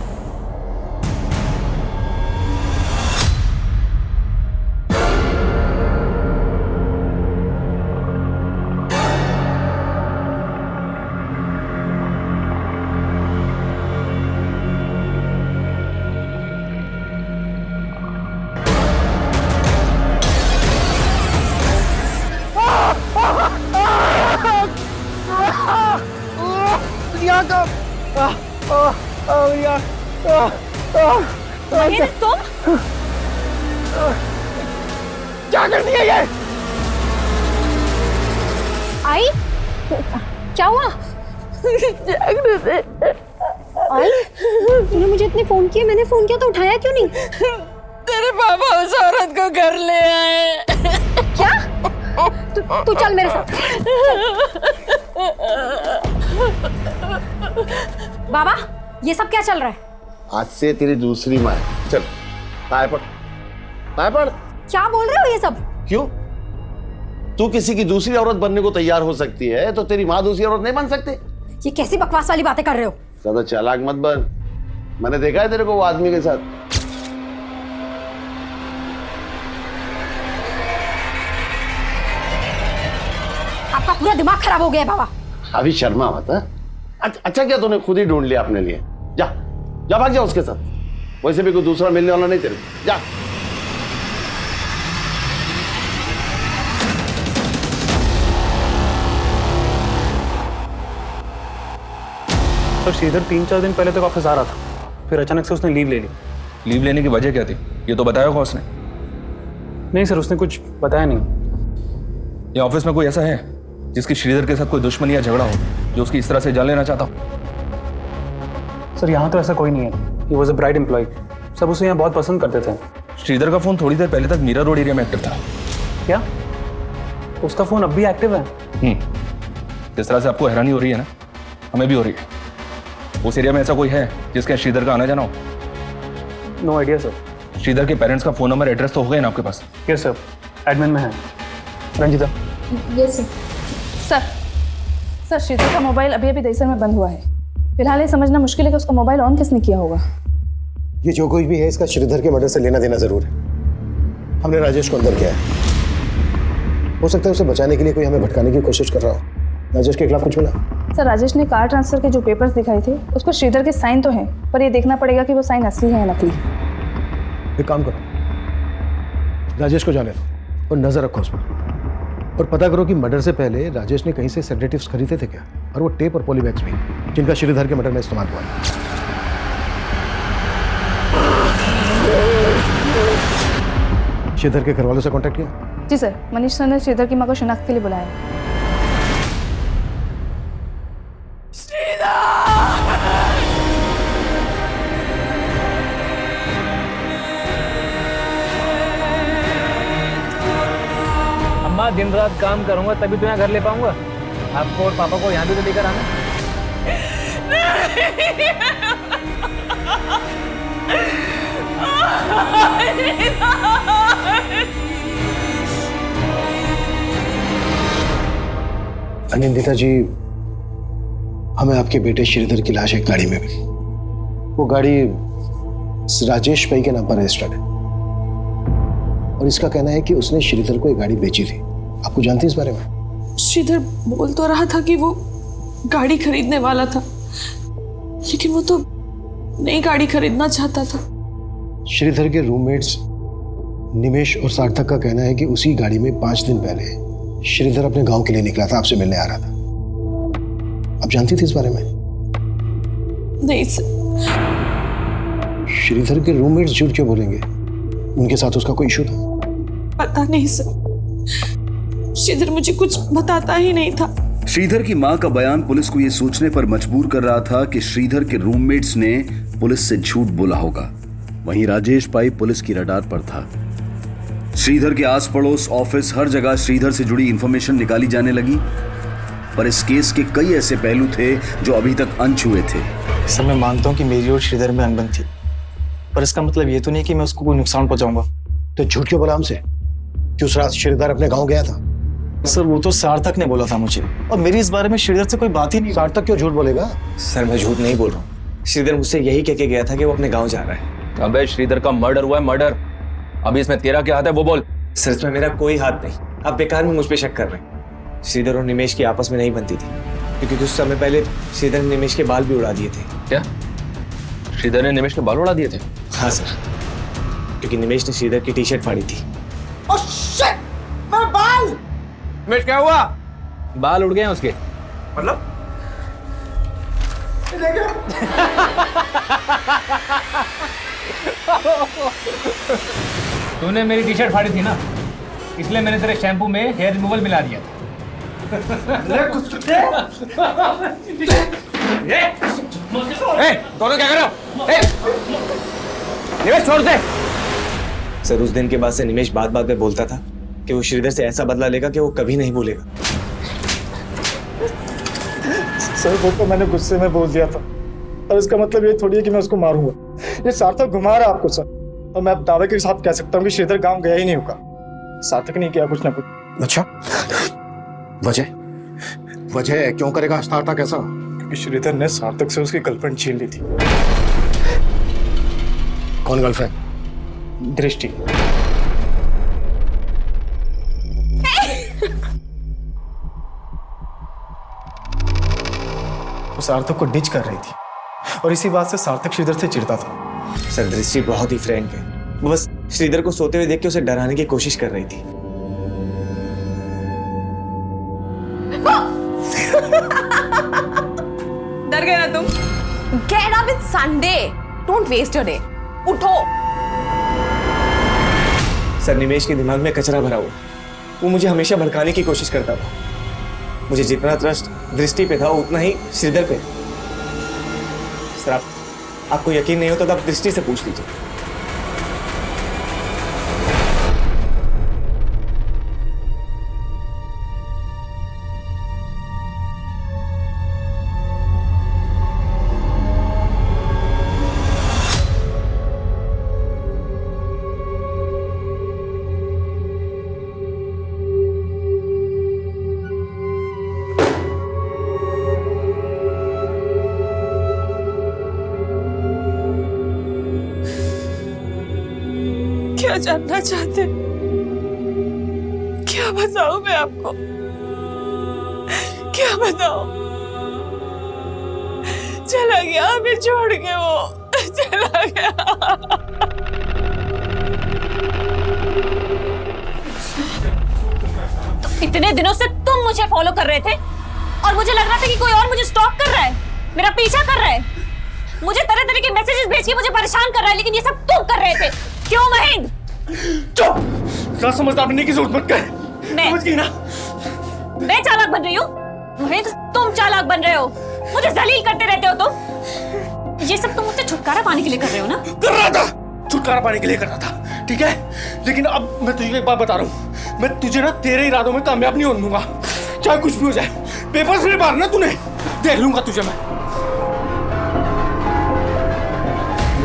तुम क्या कर दिया ये? आई, क्या हुआ? आई, तूने मुझे इतने फोन किए, मैंने फोन किया तो उठाया क्यों नहीं? तेरे पापा उस औरत को घर ले आए। क्या? तू चल मेरे साथ। बाबा, ये सब क्या चल रहा है? आज से तेरी दूसरी माँ है। चल पाए पड़, पाए पड़। क्या बोल रहे हो ये सब? क्यों? तू किसी की दूसरी औरत बनने को तैयार हो सकती है तो तेरी माँ दूसरी औरत नहीं बन सकती? ये कैसी बकवास वाली बातें कर रहे हो? ज्यादा चालाक मत बन, मैंने देखा है तेरे को वो आदमी के साथ। आपका पूरा दिमाग खराब हो गया है बाबा। अभी शर्मा मत। अच्छा क्या तूने खुद ही ढूंढ लिया अपने लिए? जा जा, भाग जा उसके साथ, वैसे भी कोई दूसरा मिलने वाला नहीं तेरे। जा। सर श्रीधर 3-4 दिन पहले तक ऑफिस आ रहा था, फिर अचानक से उसने लीव ले ली। लीव लेने की वजह क्या थी ये तो बताया होगा उसने? नहीं सर, उसने कुछ बताया नहीं। ये ऑफिस में कोई ऐसा है जिसकी श्रीधर के साथ कोई दुश्मनी या झगड़ा हो, जो उसकी इस तरह से जान लेना चाहता हो? सर यहाँ तो ऐसा कोई नहीं है। He was a bright employ, सब उसे यहाँ बहुत पसंद करते थे। श्रीधर का फोन थोड़ी देर पहले तक मीरा रोड एरिया में एक्टिव था। क्या? उसका फोन अब भी एक्टिव है? जिस तरह से आपको हैरानी हो रही है ना, हमें भी हो रही है। उस एरिया में ऐसा कोई है जिसके श्रीधर का आना जाना हो? No idea sir. श्रीधर के पेरेंट्स का फोन नंबर, एड्रेस तो हो गए ना आपके पास? यस सर, एडमिन में है। Ranjita. Yes sir. Sir Sridhar का मोबाइल अभी अभी दहिसर में बंद हुआ है। फिलहाल ये समझना मुश्किल है कि उसका मोबाइल ऑन किसने किया होगा। ये जो कुछ भी है इसका श्रीधर के मर्डर से लेना देना जरूर है। हमने राजेश को अंदर किया है, हो सकता है उसे बचाने के लिए कोई हमें भटकाने की कोशिश कर रहा हो। राजेश के खिलाफ कुछ मिला? सर राजेश ने कार ट्रांसफर के जो पेपर्स दिखाए थे उस पर श्रीधर के साइन तो हैं, पर ये देखना पड़ेगा कि वो साइन असली है या नकली। एक काम करो, राजेश को जाने दो और नजर रखो उस पर, और पता करो कि मर्डर से पहले राजेश ने कहीं से सेडेटिव्स खरीदे थे क्या, और वो टेप और पॉलीबैग्स भी जिनका श्रीधर के मर्डर में इस्तेमाल हुआ है। श्रीधर के घर वालों से कांटेक्ट किया? जी सर, मनीष सर ने श्रीधर की मां को शिनाख्त के लिए बुलाया। अम्मा दिन रात काम करूंगा तभी तो यहाँ घर ले पाऊंगा। आपको और पापा को यहाँ भी तो लेकर आना। अनिंदिता जी, हमें आपके बेटे श्रीधर की लाश एक गाड़ी में मिली। वो गाड़ी राजेश भाई के नाम पर रजिस्टर्ड है और इसका कहना है कि उसने श्रीधर को एक गाड़ी बेची थी। आपको जानती है इस बारे में? श्रीधर बोल तो रहा था कि वो गाड़ी खरीदने वाला था, लेकिन वो तो नई गाड़ी खरीदना चाहता था। श्रीधर के रूममेट्स निमेश और सार्थक का कहना है कि उसी गाड़ी में 5 दिन पहले श्रीधर अपने गांव के लिए निकला था, आपसे मिलने आ रहा था। आप जानती थी इस बारे में? नहीं सर। श्रीधर के रूममेट्स झूठ क्यों बोलेंगे? उनके साथ उसका कोई इशू था? पता नहीं सर, श्रीधर मुझे कुछ बताता ही नहीं था। श्रीधर की मां का बयान पुलिस को यह सोचने पर मजबूर कर रहा था कि श्रीधर के रूममेट्स ने पुलिस से झूठ बोला होगा। वहीं राजेश भाई पुलिस की रडार पर था। श्रीधर के आस पड़ोस, ऑफिस, हर जगह श्रीधर से जुड़ी इंफॉर्मेशन निकाली जाने लगी, पर इस केस के कई ऐसे पहलू थे जो अभी तक अनछुए थे। सर, मैं मानता हूँ कि मेरी और श्रीधर में अनबन थी, पर इसका मतलब ये तो नहीं कि मैं उसको कोई नुकसान पहुंचाऊंगा। तो झूठ क्यों बोला हमसे कि उस रात श्रीधर अपने गांव गया था? सर, वो तो सार्थक ने बोला था मुझे, और मेरी इस बारे में श्रीधर से कोई बात ही नहीं। सार्थक क्यों झूठ बोलेगा? सर, मैं झूठ नहीं बोल रहा हूँ। श्रीधर मुझसे यही कह के गया था कि वो अपने गांव जा रहा है। अबे श्रीधर का मर्डर हुआ है, मर्डर। अभी इसमें तेरा क्या हाथ है वो बोल। सर, इसमें मेरा कोई हाथ नहीं। आप बेकार में मुझ पे शक कर रहे हैं। श्रीधर और निमेश की आपस में नहीं बनती थी, क्योंकि कुछ समय पहले श्रीधर ने निमेश के बाल भी उड़ा दिए थे। क्या श्रीधर ने निमेश के बाल उड़ा दिए थे? हाँ सर, क्योंकि निमेश ने श्रीधर की टी-शर्ट फाड़ी थी। ओह शिट, मेरा बाल! निमेश क्या हुआ? बाल उड़ गए हैं उसके। मतलब? तूने मेरी टी-शर्ट फाड़ी थी ना, इसलिए मैंने तेरे शैम्पू में हेयर रिमूवल मिला दिया था। दोनों क्या कर रहे हो? निमेश छोड़ दे। सर, उस दिन के बाद से निमेश बात बात में बोलता था कि वो श्रीधर से ऐसा बदला लेगा कि वो कभी नहीं भूलेगा। सर, वो तो मैंने गुस्से में बोल दिया था, और इसका मतलब ये थोड़ी है कि मैं उसको मारूंगा। ये सार्थक घुमा रहा है आपको सर, और मैं अब दावे के साथ कह सकता हूँ कि श्रीधर गांव गया ही नहीं होगा। सार्थक ने किया कुछ ना कुछ। अच्छा, वजह क्यों करेगा सार्थक ऐसा? क्योंकि श्रीधर ने सार्थक से उसकी गर्लफ्रेंड छीन ली थी। कौन गर्लफ्रेंड? दृष्टि। वो सार्थक को डिच कर रही थी, और इसी बात से सार्थक श्रीधर से चिढ़ता था। सर, दृष्टि बहुत ही फ्रैंक है। वो बस श्रीधर को सोते हुए देख के उसे डराने की कोशिश कर रही थी। डर गए ना तुम? Get up, it's Sunday. Don't waste your day. उठो। सर, निमेश के दिमाग में कचरा भरा हुआ। वो मुझे हमेशा भड़काने की कोशिश करता था। मुझे जितना ट्रस्ट दृष्टि पे था उतना ही श्रीधर पे। सर, आपको यकीन नहीं होता तो आप दृष्टि से पूछ लीजिए। क्या जानना चाहते? क्या बताऊं मैं आपको? क्या बताऊं? चला गया हमें छोड़ के, वो चला गया। तो इतने दिनों से तुम मुझे फॉलो कर रहे थे, और मुझे लग रहा था कि कोई और मुझे स्टॉक कर रहा है, मेरा पीछा कर रहा है, मुझे तरह तरह के मैसेजेस भेज के मुझे परेशान कर रहा है, लेकिन ये सब तुम कर रहे थे। क्यों महेंद्र? चुप! ज़्यादा समझदार बनने की जरूरत मत कर। समझ गई ना? मैं चालाक बन रही हूँ? महेंद्र, तुम चालाक बन रहे हो, मुझे जलील करते रहते हो तुम। ये सब तुम मुझसे छुटकारा पाने के लिए कर रहे हो ना? कर रहा था, छुटकारा पाने के लिए कर रहा था, ठीक है? लेकिन अब मैं तुझे एक बात बता रहा हूँ, मैं तुझे ना तेरे इरादों में कामयाब नहीं होने दूंगा, चाहे कुछ भी हो जाए। पेपर से मारना तूने, देख लूंगा तुझे मैं।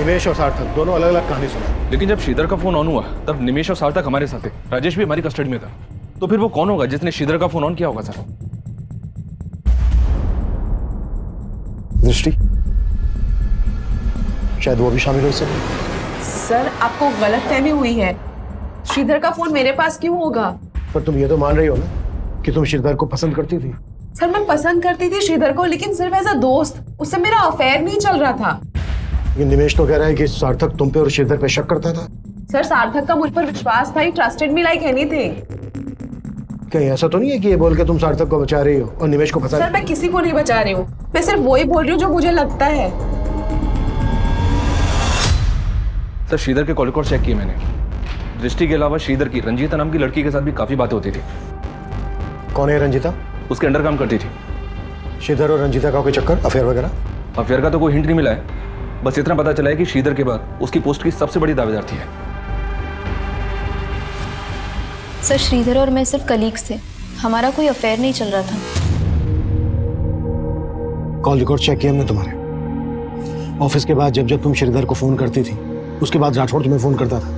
निमेश और सार्थक दोनों अलग अलग कहानी सुना। लेकिन जब श्रीधर का फोन ऑन हुआ तब निमेश और सार्थक हमारे साथ थे, राजेश भी हमारी कस्टडी में था। तो फिर वो कौन होगा जिसने श्रीधर का फोन ऑन किया होगा? सर दृष्टि, शायद वो भी शामिल हो सकती। सर आपको गलतफहमी हुई है, श्रीधर का फोन मेरे पास क्यों होगा? पर तुम ये तो मान रही हो ना कि तुम श्रीधर को पसंद करती थी। सर मैं पसंद करती थी श्रीधर को, लेकिन सिर्फ एज अ दोस्त, उससे मेरा अफेयर नहीं चल रहा था। लेकिन निमेश तो कह रहा है कि सार्थक तुम पे और श्रीधर पे शक करता था। सर सार्थक का मुझ पर विश्वास था, ही ट्रस्टेड मी लाइक एनीथिंग। कहीं ऐसा तो नहीं है कि ये बोल के तुम सार्थक को बचा रही हो और निमेश को फंसा? सर मैं किसी को नहीं बचा रही हूँ, मैं सिर्फ वही बोल रही हूँ जो मुझे लगता है। सर श्रीधर के कॉल रिकॉर्ड चेक किए मैंने। दृष्टि के अलावा श्रीधर की रंजीता नाम की लड़की के साथ भी काफी बातें होती थी। कौन है रंजीता? उसके अंडर काम करती थी। श्रीधर और रंजीता का कोई चक्कर, अफेयर वगैरह? अफेयर का तो कोई हिंट नहीं मिला है, बस इतना पता चला है कि श्रीधर के बाद उसकी पोस्ट की सबसे बड़ी दावेदार थी। सर श्रीधर और मैं सिर्फ कलीग्स थे, हमारा कोई अफेयर नहीं चल रहा था। कॉल रिकॉर्ड चेक किया हमने तुम्हारे। ऑफिस के बाद जब जब तुम श्रीधर को फोन करती थी, उसके बाद राठौड़ तुम्हें फोन करता था।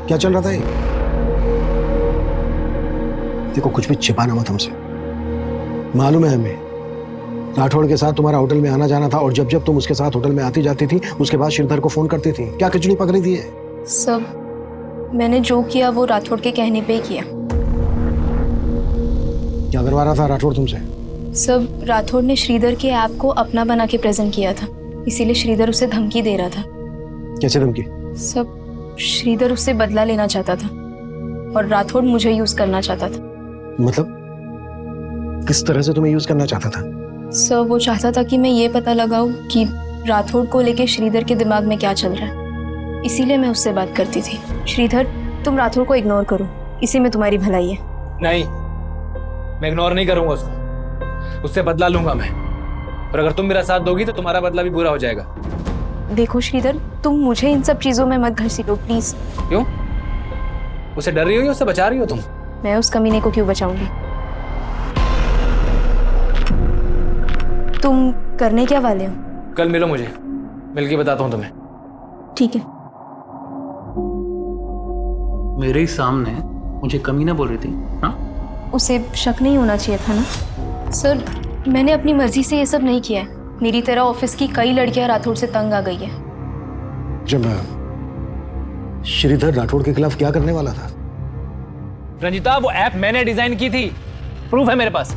क्या चल रहा था ये? देखो कुछ भी छिपाना मत हमसे, मालूम है हमें। राठौड़ के साथ तुम्हारा होटल में आना जाना था और जब जब तुम उसके साथ होटल में आती जाती थी उसके बाद श्रीधर को फोन करती थी। क्या खिचड़ी पक रही थी ये? सब मैंने जो किया वो राठौड़ के कहने पे ही किया। क्या करवा रहा था राठौड़ तुमसे? सब राठौड़ ने श्रीधर के ऐप को अपना बना के प्रेजेंट किया था, इसीलिए श्रीधर उसे धमकी दे रहा था। कैसे धमकी? सब श्रीधर उससे बदला लेना चाहता था और राठौड़ मुझे यूज करना चाहता था। मतलब किस तरह से तुम्हें यूज करना चाहता था? सर वो चाहता था कि मैं ये पता लगाऊं कि राठौड़ को लेके श्रीधर के दिमाग में क्या चल रहा है, इसीलिए मैं उससे बात करती थी। श्रीधर तुम राठौड़ को इग्नोर करो, इसी में तुम्हारी भलाई है। नहीं, मैं इग्नोर नहीं करूंगा उसको, उससे बदला लूंगा मैं। और अगर तुम मेरा साथ दोगी तो तुम्हारा बदला भी पूरा हो जाएगा। देखो श्रीधर, तुम मुझे इन सब चीजों में मत घसीटो प्लीज। क्यों? उसे डर रही हो या उससे बचा रही हो तुम? मैं उस कमीने को क्यों बचाऊंगी? तुम करने क्या वाले हो? कल मिलो मुझे, मिलके बताता हूँ तुम्हें। ठीक है। मेरे ही सामने मुझे कमीना बोल रही थी ना? उसे शक नहीं होना चाहिए था ना? सर मैंने अपनी मर्जी से ये सब नहीं किया है, मेरी तरह ऑफिस की कई लड़कियां राठौड़ से तंग आ गई है। जब श्रीधर राठौड़ के खिलाफ क्या करने वाला था? रंजिता वो ऐप मैंने डिजाइन की थी, प्रूफ है मेरे पास,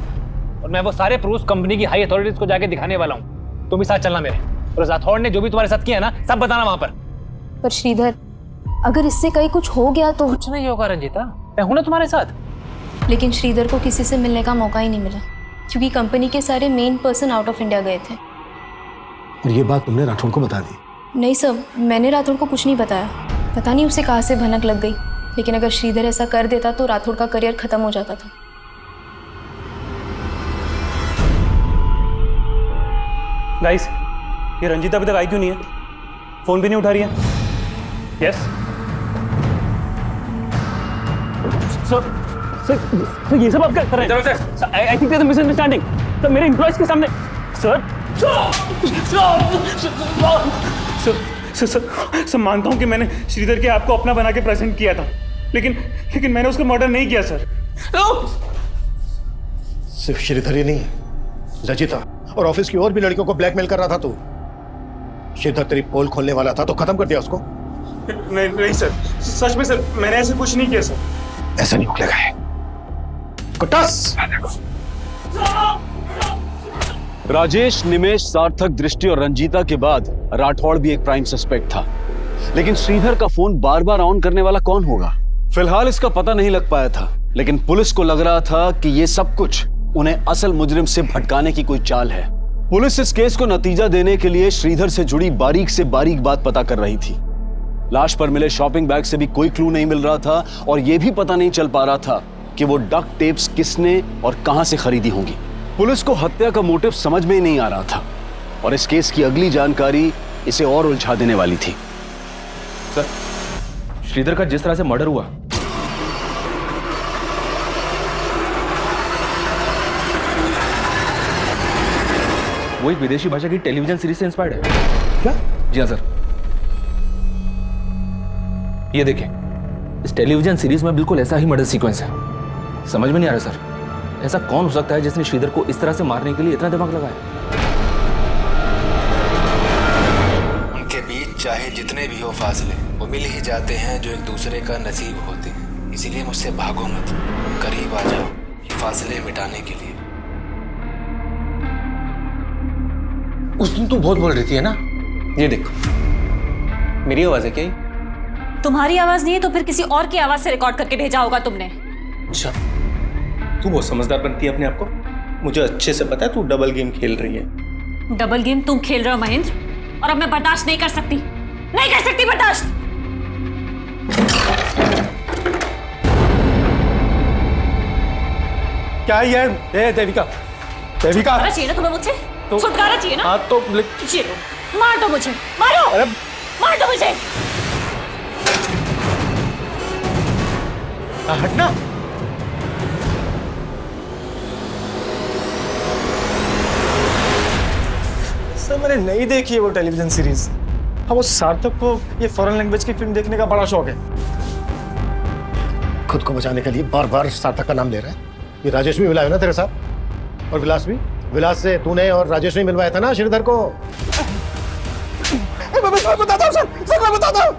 और मैं वो सारे प्रूफ कंपनी की हाई अथॉरिटीज को जाके दिखाने वाला हूँ। तुम भी साथ चलना मेरे, और राठौड़ ने जो भी तुम्हारे साथ किया ना सब बताना वहां पर। श्रीधर अगर इससे कहीं कुछ हो गया तो? कुछ नहीं होगा रंजिता, मैं हूं ना तुम्हारे साथ। लेकिन श्रीधर को किसी से मिलने का मौका ही नहीं मिला क्योंकि कंपनी के सारे main person out of India गए थे। और ये बात तुमने राठौड़ को बता दी? नहीं सर, मैंने राठौड़ को कुछ नहीं बताया, पता नहीं उसे कहाँ से भनक लग गई। लेकिन अगर श्रीधर ऐसा कर देता तो राठौड़ का करियर खत्म हो जाता था। गाइस, ये रंजीता अभी तक आई क्यों नहीं है? फोन भी नहीं उठा रही है। यस सर, ये सब आप क्या कर रहे हैं? I think there is misunderstanding. Sir मेरे एम्प्लॉयज के सामने सर सर मानता हूं कि मैंने श्रीधर के आपको अपना बना के प्रेजेंट किया था, लेकिन मैंने उसको मर्डर नहीं किया सर। सिर्फ श्रीधर ही नहीं, रजिता और ऑफिस की और भी लड़कियों को ब्लैकमेल कर रहा था तू। श्रीधर तेरी पोल खोलने वाला था तो खत्म कर दिया उसको? नहीं सर, सच में सर मैंने ऐसे कुछ नहीं किया सर। ऐसा नहीं निकलेगा है। कुटास! राजेश, निमेश, सार्थक, दृष्टि और रंजीता के बाद राठौड़ भी एक प्राइम सस्पेक्ट था। लेकिन श्रीधर का फोन बार बार ऑन करने वाला कौन होगा? फिलहाल इसका पता नहीं लग पाया था, लेकिन पुलिस को लग रहा था कि ये सब कुछ उन्हें असल मुजरिम से भटकाने की कोई चाल है। पुलिस इस केस को नतीजा देने के लिए श्रीधर से जुड़ी बारीक से बारीक बात पता कर रही थी। लाश पर मिले शॉपिंग बैग से भी कोई क्लू नहीं मिल रहा था और यह भी पता नहीं चल पा रहा था कि वो डक्ट टेप्स किसने और कहां से खरीदी होंगी। पुलिस को हत्या का मोटिव समझ में ही नहीं आ रहा था और इस केस की अगली जानकारी इसे और उलझा देने वाली थी। सर, श्रीधर का जिस तरह से मर्डर हुआ, वो एक विदेशी भाषा की टेलीविजन सीरीज से इंस्पायर्ड है। क्या? जी हाँ सर। ये देखिए, इस टेलीविजन सीरीज में बिल्कुल ऐसा ही मर्डर सीक्वेंस है। समझ में नहीं आ रहा सर, ऐसा कौन हो सकता है जिसने श्रीधर को इस तरह से मारने के लिए इतना दिमाग लगाया? उनके बीच चाहे जितने भी हो फासले, वो मिल ही जाते हैं जो एक दूसरे का नसीब होते हैं। इसीलिए मुझसे भागो मत, करीब आ जाओ ये फासले मिटाने के लिए। उस दिन तू बहुत बोल रही थी है ना? ये देखो, मेरी आवाज है क्या ये? तुम्हारी आवाज नहीं है तो फिर किसी और की आवाज से रिकॉर्ड करके भेजा होगा तुमने। अच्छा, तू बहुत समझदार बनती है अपने आप को। मुझे अच्छे से पता है तू डबल गेम खेल रही है। डबल गेम तुम खेल रहे हो महेंद्र, और अब मैं बर्दाश्त नहीं कर सकती, नहीं कर सकती बर्दाश्त। क्या ये है देविका? देविका चाहिए ना तुम्हें मुझसे? छुटकारा चाहिए ना? हाँ तो ये लो, मार दो मुझे, मारो। अरे मार दो मुझे। हटना। सर मैंने नहीं देखी है वो टेलीविजन सीरीज। हाँ, वो सार्थक को ये फॉरेन लैंग्वेज की फिल्म देखने का बड़ा शौक है। खुद को बचाने के लिए बार बार सार्थक का नाम ले रहा है। ये राजेश भी मिला है ना तेरे साथ, और विलास भी। विलास से तूने और राजेश ने मिलवाया था ना श्रीधर को। मैं बताता हूँ सर, मैं बताता हूँ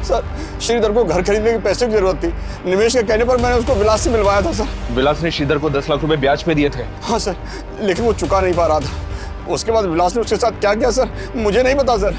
सर। श्रीधर को घर खरीदने के पैसे की जरूरत थी। निमेश के कहने पर मैंने उसको विलास से मिलवाया था सर। विलास ने श्रीधर को 10 लाख रुपए ब्याज पे दिए थे। हाँ सर, लेकिन वो चुका नहीं पा रहा था। उसके बाद विलास ने उसके साथ क्या किया सर, मुझे नहीं पता सर।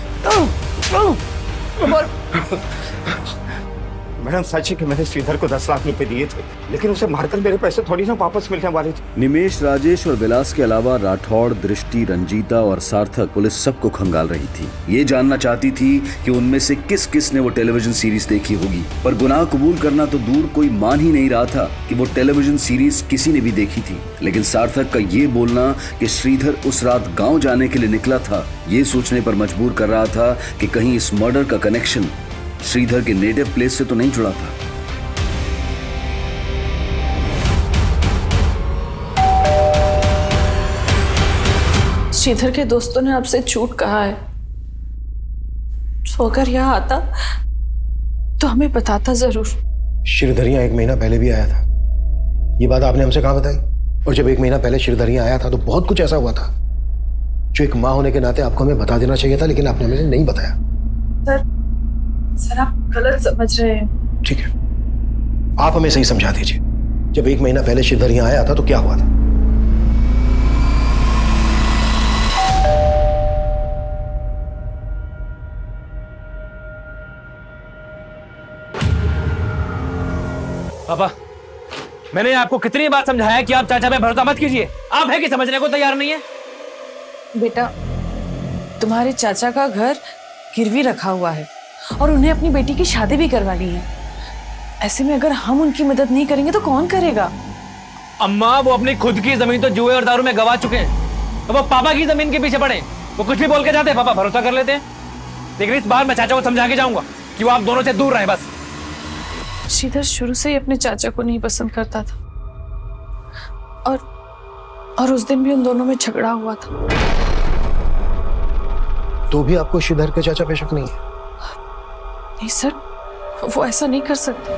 मैडम सच है कि मैंने श्रीधर को 10 लाख रुपए दिए थे, लेकिन उसे मारकर मेरे पैसे थोड़ी ना वापस मिलने वाले थे। निमेश, राजेश और विलास के अलावा राठौड़, दृष्टि, रंजीता और सार्थक पुलिस सबको खंगाल रही थी। ये जानना चाहती थी कि उनमें से किस किस ने वो टेलीविजन सीरीज देखी होगी, पर गुनाह कबूल करना तो दूर, कोई मान ही नहीं रहा था कि वो टेलीविजन सीरीज किसी ने भी देखी थी। लेकिन सार्थक का ये बोलना कि श्रीधर उस रात गाँव जाने के लिए निकला था, ये सोचने पर मजबूर कर रहा था कि कहीं इस मर्डर का कनेक्शन श्रीधर के नेटिव प्लेस से तो नहीं जुड़ा था। श्रीधर के दोस्तों ने आपसे झूठ कहा है, तो अगर यहाँ आता तो हमें बताता जरूर। श्रीधर यहाँ 1 महीना पहले भी आया था। ये बात आपने हमसे कहाँ बताई? और जब 1 महीना पहले श्रीधर यहाँ आया था तो बहुत कुछ ऐसा हुआ था जो एक माँ होने के नाते आपको हमें बता देना चाहिए था, लेकिन आपने हमें नहीं बताया। सर आप गलत समझ रहे हैं। ठीक है, आप हमें सही समझा दीजिए। जब 1 महीना पहले श्रीधर यहाँ आया था तो क्या हुआ था? पापा, मैंने आपको कितनी बार समझाया कि आप चाचा पे भरोसा मत कीजिए। आप है कि समझने को तैयार नहीं है? बेटा, तुम्हारे चाचा का घर गिरवी रखा हुआ है और उन्हें अपनी बेटी की शादी भी करवानी है। ऐसे में अगर हम उनकी मदद नहीं करेंगे तो कौन करेगा? अम्मा, वो अपनी खुद की जमीन तो जुए और दारू में गवा चुके हैं, तो वो पापा की जमीन के पीछे पड़े। वो कुछ भी बोल के जाते हैं, पापा भरोसा कर लेते हैं। लेकिन इस बार मैं चाचा को समझा के जाऊंगा कि वो आप दोनों से दूर रहें बस। श्रीधर शुरू से ही अपने चाचा को नहीं पसंद करता था, और उस दिन भी उन दोनों में झगड़ा हुआ था। तो भी आपको श्रीधर के चाचा पे शक नहीं है? नहीं सर, वो ऐसा नहीं कर सकते।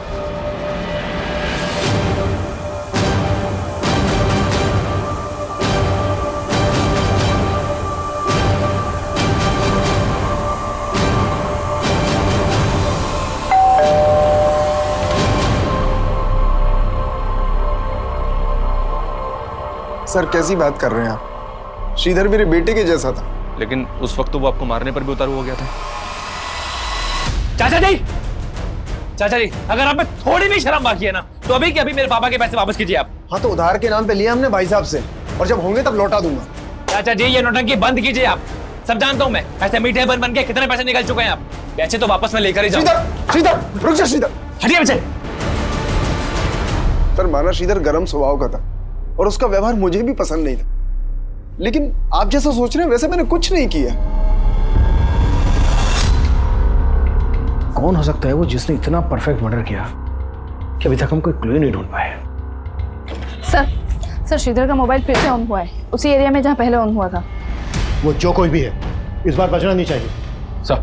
सर कैसी बात कर रहे हैं आप? श्रीधर मेरे बेटे के जैसा था। लेकिन उस वक्त तो वो आपको मारने पर भी उतारू हो गया था। चाचा जी, चाचा जी, अगर आप में थोड़ी भी शर्म बाकी है ना, तो अभी के अभी मेरे पापा के पैसे वापस कीजिए आप। हाँ तो उधार के नाम पे लिया हमने भाई साहब से, और जब होंगे तब लौटा दूंगा। चाचा जी, ये नौटंकी बंद कीजिए आप। सब जानता हूँ मैं, ऐसे मीठे बन के कितने पैसे निकल चुके हैं आप। पैसे तो वापस मैं लेकर ही जाऊंगा। श्रीधर, रुक जा श्रीधर, हटिए मुझे। सर माना श्रीधर गर्म स्वभाव का था और उसका व्यवहार मुझे भी पसंद नहीं था, लेकिन आप जैसा सोच रहे हैं वैसे मैंने कुछ नहीं किया। कौन हो सकता है वो जिसने इतना परफेक्ट मर्डर किया कि अभी तक हम कोई क्लू नहीं ढूंढ पाए? सर श्रीधर का मोबाइल फिर से ऑन हुआ है, उसी एरिया में जहाँ पहले ऑन हुआ था। वो जो कोई भी है, इस बार बचना नहीं चाहिए। सर,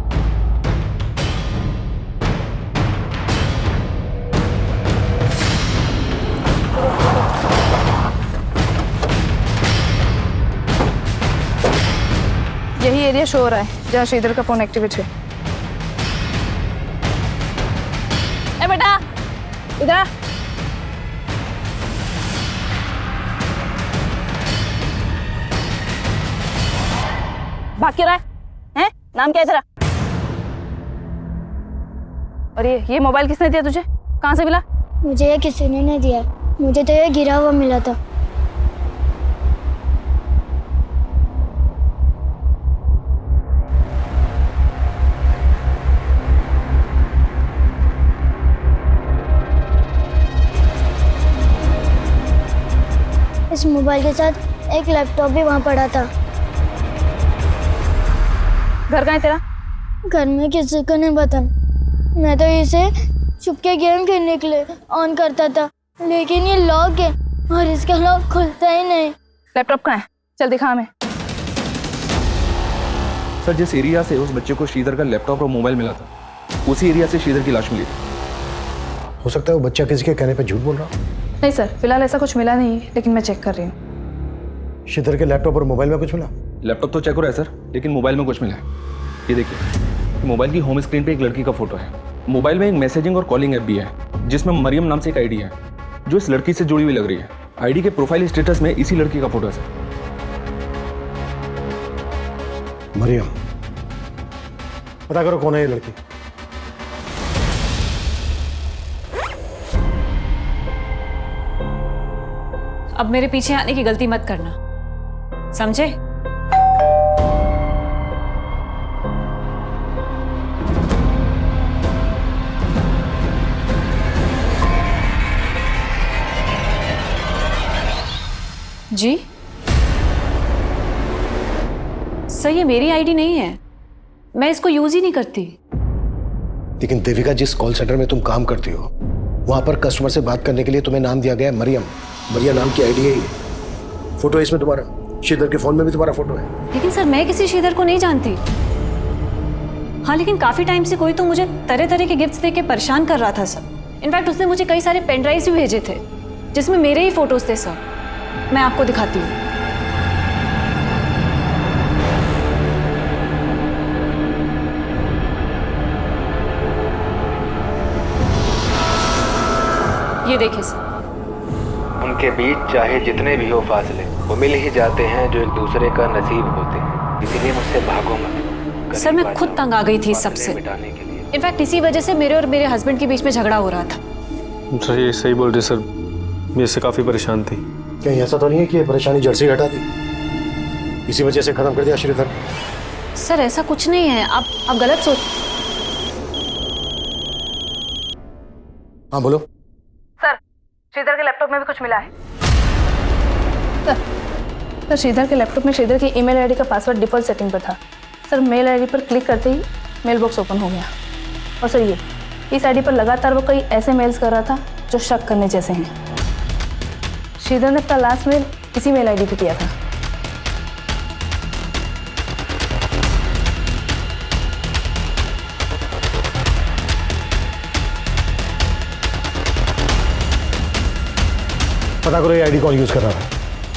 यही एरिया शो हो रहा है जहाँ श्रीधर का फोन एक्टिवेट है। ए बेटा इधर आ। भाग क्यों रहा है? हैं? नाम क्या है तेरा? और ये मोबाइल किसने दिया तुझे? कहाँ से मिला? मुझे ये किसी ने नहीं दिया, मुझे तो ये गिरा हुआ मिला था। इस मोबाइल के साथ एक लैपटॉप भी वहाँ पड़ा था। घर कहाँ है तेरा? घर में किसी को नहीं पता। मैं तो इसे छुपके गेम खेलने के लिए ऑन करता था, लेकिन ये लॉक है और इसका लॉक खुलता ही नहीं। लैपटॉप कहाँ है? चल दिखा हमें। सर जिस एरिया से उस बच्चे को श्रीधर का लैपटॉप और मोबाइल मिला था, उसी एरिया से श्रीधर की लाश मिली थी। हो सकता है वो बच्चा किसी के कहने पर झूठ बोल रहा। नहीं सर, फिलहाल ऐसा कुछ मिला नहीं, लेकिन मैं चेक कर रही हूँ। श्रीधर के लैपटॉप और मोबाइल में कुछ मिला? लैपटॉप तो चेक हो रहा है सर, लेकिन मोबाइल में कुछ मिला है। ये देखिए, मोबाइल की होम स्क्रीन पे एक लड़की का फोटो है। मोबाइल में एक मैसेजिंग और कॉलिंग ऐप भी है जिसमें मरियम नाम से एक आईडी है जो इस लड़की से जुड़ी हुई लग रही है। आईडी के प्रोफाइल स्टेटस में इसी लड़की का फोटो है सर। मरियम, पता करो कौन है ये लड़की। अब मेरे पीछे आने की गलती मत करना, समझे? जी सर, ये मेरी आईडी नहीं है, मैं इसको यूज ही नहीं करती। लेकिन देविका, जिस कॉल सेंटर में तुम काम करती हो वहां पर कस्टमर से बात करने के लिए तुम्हें नाम दिया गया है मरियम। मरिया नाम की आईडी है ये। फोटो है इसमें तुम्हारा, श्रीधर के फोन में भी तुम्हारा फोटो है। लेकिन सर मैं किसी श्रीधर को नहीं जानती। हाँ, लेकिन काफी टाइम से कोई तो मुझे तरह तरह के गिफ्ट्स देके परेशान कर रहा था सर। इनफैक्ट उसने मुझे कई सारे पेन ड्राइव्स भी भेजे थे जिसमें मेरे ही फोटोज थे सर। मैं आपको दिखाती हूँ। ये देखिए सर। उनके बीच चाहे जितने भी हो फासले, वो मिल ही जाते हैं जो एक दूसरे का नसीब होते हैं। इसीलिए मुझसे भागो मत। सर मैं खुद तंग आ गई थी इस सबसे। इनफैक्ट इसी वजह से मेरे और मेरे हस्बैंड के बीच में झगड़ा हो रहा था। सर ये सही बोल रहे सर, मैं इससे काफी परेशान थी। कहीं ऐसा तो नहीं है कि ये परेशानी जड़ से हटा दी, इसी वजह से खत्म कर दिया श्रीधर? सर ऐसा कुछ नहीं है, आप गलत सोच। हाँ बोलो। सर श्रीधर के लैपटॉप में भी कुछ मिला है। सर श्रीधर के लैपटॉप में श्रीधर की ईमेल आईडी का पासवर्ड डिफॉल्ट सेटिंग पर था। सर मेल आईडी पर क्लिक करते ही मेल बॉक्स ओपन हो गया। और सर ये इस आईडी पर लगातार वो कई ऐसे मेल्स कर रहा था जो शक करने जैसे हैं। श्रीधर ने अपना लास्ट मेल इसी मेल आईडी पे किया था। पता करो ये आईडी कौन यूज कर रहा था।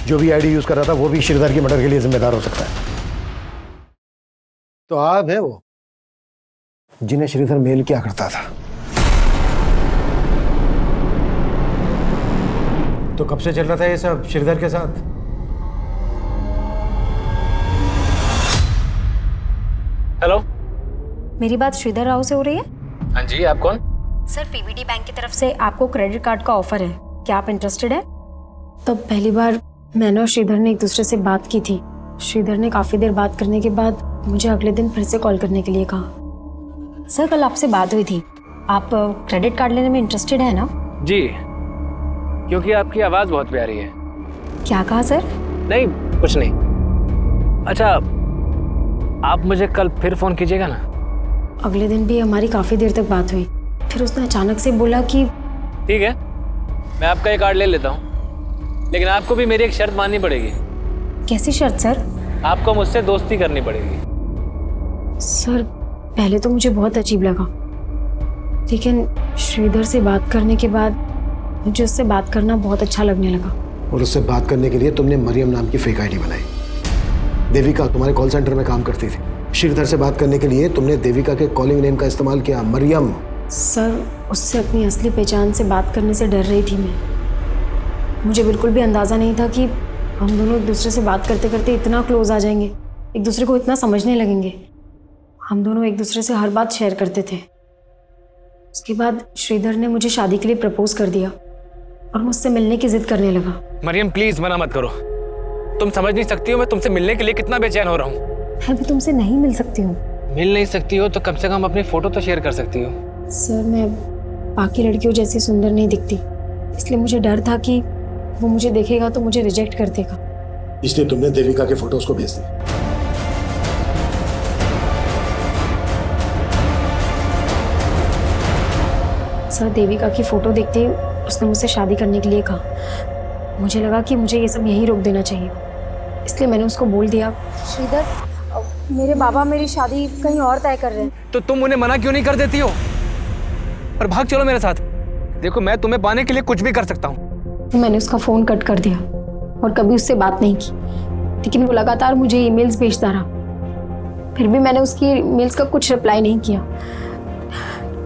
जो भी आईडी यूज कर रहा था वो भी श्रीधर की मर्डर के लिए जिम्मेदार हो सकता है। तो आप है वो जिन्हें श्रीधर मेल किया करता था। तो कब से चल रहा था ये सब श्रीधर के साथ? हेलो, मेरी बात श्रीधर राव से हो रही है? हाँ जी, आप कौन? सर पीवीडी बैंक की तरफ से आपको क्रेडिट कार्ड का ऑफर है, क्या आप इंटरेस्टेड है? तो पहली बार मैंने और श्रीधर ने एक दूसरे से बात की थी। श्रीधर ने काफ़ी देर बात करने के बाद मुझे अगले दिन फिर से कॉल करने के लिए कहा। सर कल आपसे बात हुई थी, आप क्रेडिट कार्ड लेने में इंटरेस्टेड है ना? जी, क्योंकि आपकी आवाज़ बहुत प्यारी है। क्या कहा सर? नहीं कुछ नहीं। अच्छा, आप मुझे कल फिर फ़ोन कीजिएगा ना। अगले दिन भी हमारी काफ़ी देर तक बात हुई, फिर उसने अचानक से बोला कि ठीक है, मैं आपका ये कार्ड ले लेता हूँ, लेकिन आपको भी मेरी एक शर्त माननी पड़ेगी। कैसी शर्त सर? आपको मुझसे दोस्ती करनी पड़ेगी। सर पहले तो मुझे बहुत अजीब लगा, लेकिन श्रीधर से बात करने के बाद मुझे उससे बात करना बहुत अच्छा लगने लगा। और उससे बात करने के लिए तुमने मरियम नाम की फेक आईडी बनाई? देविका तुम्हारे कॉल सेंटर में काम करती थी। श्रीधर से बात करने के लिए तुमने देविका के कॉलिंग नेम का इस्तेमाल किया, मरियम। सर उससे अपनी असली पहचान से बात करने से डर रही थी मैं। मुझे बिल्कुल भी अंदाज़ा नहीं था कि हम दोनों एक दूसरे से बात करते करते इतना क्लोज आ जाएंगे, एक दूसरे को इतना समझने लगेंगे। हम दोनों एक दूसरे से हर बात शेयर करते थे। उसके बाद श्रीधर ने मुझे शादी के लिए प्रपोज कर दिया और मुझसे मिलने की जिद करने लगा। मरियम प्लीज मना मत करो, तुम समझ नहीं सकती हो मैं तुमसे मिलने के लिए कितना बेचैन हो रहा हूँ। मैं भी तुमसे नहीं मिल सकती हूँ। मिल नहीं सकती हो तो कम से कम अपनी फोटो तो शेयर कर सकती हो। सर मैं बाकी लड़कियों जैसी सुंदर नहीं दिखती, इसलिए मुझे डर था कि वो मुझे देखेगा तो मुझे रिजेक्ट कर देगा, इसलिए तुमने देविका के फोटोज को भेज दिया। सर देविका की फोटो देखते ही उसने मुझसे शादी करने के लिए कहा। मुझे लगा कि मुझे ये सब यहीं रोक देना चाहिए, इसलिए मैंने उसको बोल दिया, श्रीधर मेरे बाबा मेरी शादी कहीं और तय कर रहे हैं। तो तुम उन्हें मना क्यों नहीं कर देती हो और भाग चलो मेरे साथ। देखो मैं तुम्हें पाने के लिए कुछ भी कर सकता हूँ। मैंने उसका फ़ोन कट कर दिया और कभी उससे बात नहीं की, लेकिन वो लगातार मुझे ईमेल्स भेजता रहा। फिर भी मैंने उसकी ईमेल्स का कुछ रिप्लाई नहीं किया,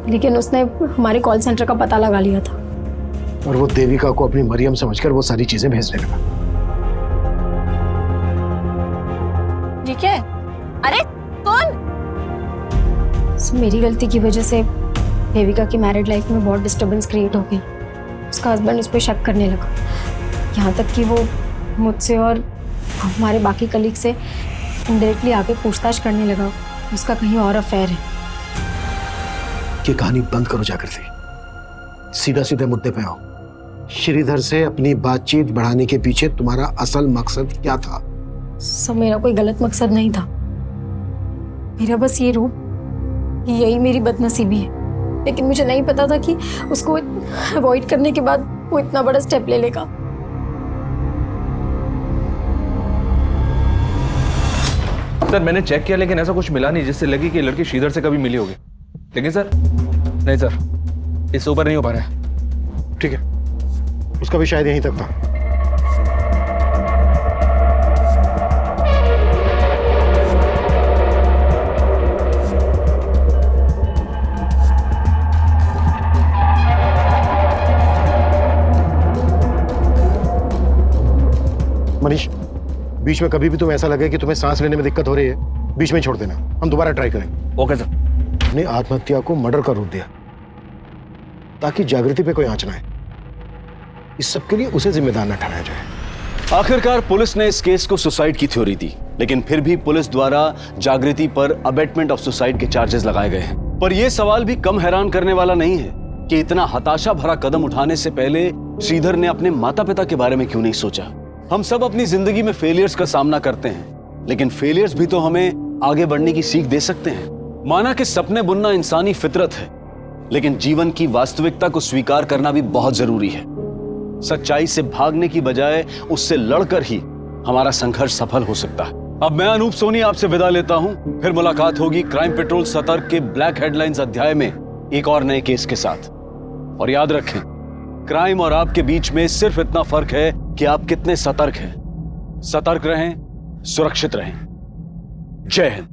लेकिन उसने हमारे कॉल सेंटर का पता लगा लिया था और वो देविका को अपनी मरियम समझकर वो सारी चीजें भेजने लगा। ये क्या है? अरे कौन? मेरी गलती की वजह से देविका की मैरिड लाइफ में बहुत डिस्टर्बेंस क्रिएट हो गई। उसका हस्बैंड उस पर शक करने लगा, यहाँ तक कि वो मुझसे और हमारे बाकी कलीग से इनडायरेक्टली आके पूछताछ करने लगा उसका कहीं और अफेयर है। ये कहानी बंद करो जागृति, सीधा सीधे मुद्दे पे आओ। श्रीधर से अपनी बातचीत बढ़ाने के पीछे तुम्हारा असल मकसद क्या था? सब मेरा कोई गलत मकसद नहीं था, मेरा बस ये रूप, यही मेरी बदनसीबी है। लेकिन मुझे नहीं पता था कि उसको अवॉइड करने के बाद वो इतना बड़ा स्टेप ले लेगा। सर मैंने चेक किया लेकिन ऐसा कुछ मिला नहीं जिससे लगी कि लड़की श्रीधर से कभी मिली होगी। लेकिन सर नहीं सर, इससे ऊपर नहीं हो पा रहा है। ठीक है, उसका भी शायद यहीं तक था। मनीष, बीच में कभी भी तुम्हें ऐसा लगे कि तुम्हें सांस लेने में दिक्कत हो रही है, बीच में छोड़ देना, हम दोबारा ट्राई करेंगे। Okay sir. ने आत्महत्या को मर्डर का रूप दिया ताकि जागृति पे कोई आंच ना आए। इस सब के लिए उसे जिम्मेदार न ठहराया जाए। आखिरकार पुलिस ने इस केस को सुसाइड की थ्योरी दी, लेकिन फिर भी पुलिस द्वारा जागृति पर अबेटमेंट ऑफ सुसाइड के चार्जेस लगाए गए हैं। पर यह सवाल भी कम हैरान करने वाला नहीं है कि इतना हताशा भरा कदम उठाने से पहले श्रीधर ने अपने माता पिता के बारे में क्यों नहीं सोचा। हम सब अपनी जिंदगी में फेलियर्स का सामना करते हैं, लेकिन फेलियर्स भी तो हमें आगे बढ़ने की सीख दे सकते हैं। माना कि सपने बुनना इंसानी फितरत है, लेकिन जीवन की वास्तविकता को स्वीकार करना भी बहुत जरूरी है। सच्चाई से भागने की बजाय उससे लड़कर ही हमारा संघर्ष सफल हो सकता है। अब मैं अनूप सोनी आपसे विदा लेता हूं, फिर मुलाकात होगी क्राइम पेट्रोल सतर्क के ब्लैक हेडलाइंस अध्याय में एक और नए केस के साथ। और याद रखें, क्राइम और आपके बीच में सिर्फ इतना फर्क है कि आप कितने सतर्क हैं। सतर्क रहें, सुरक्षित रहें। जय हिंद।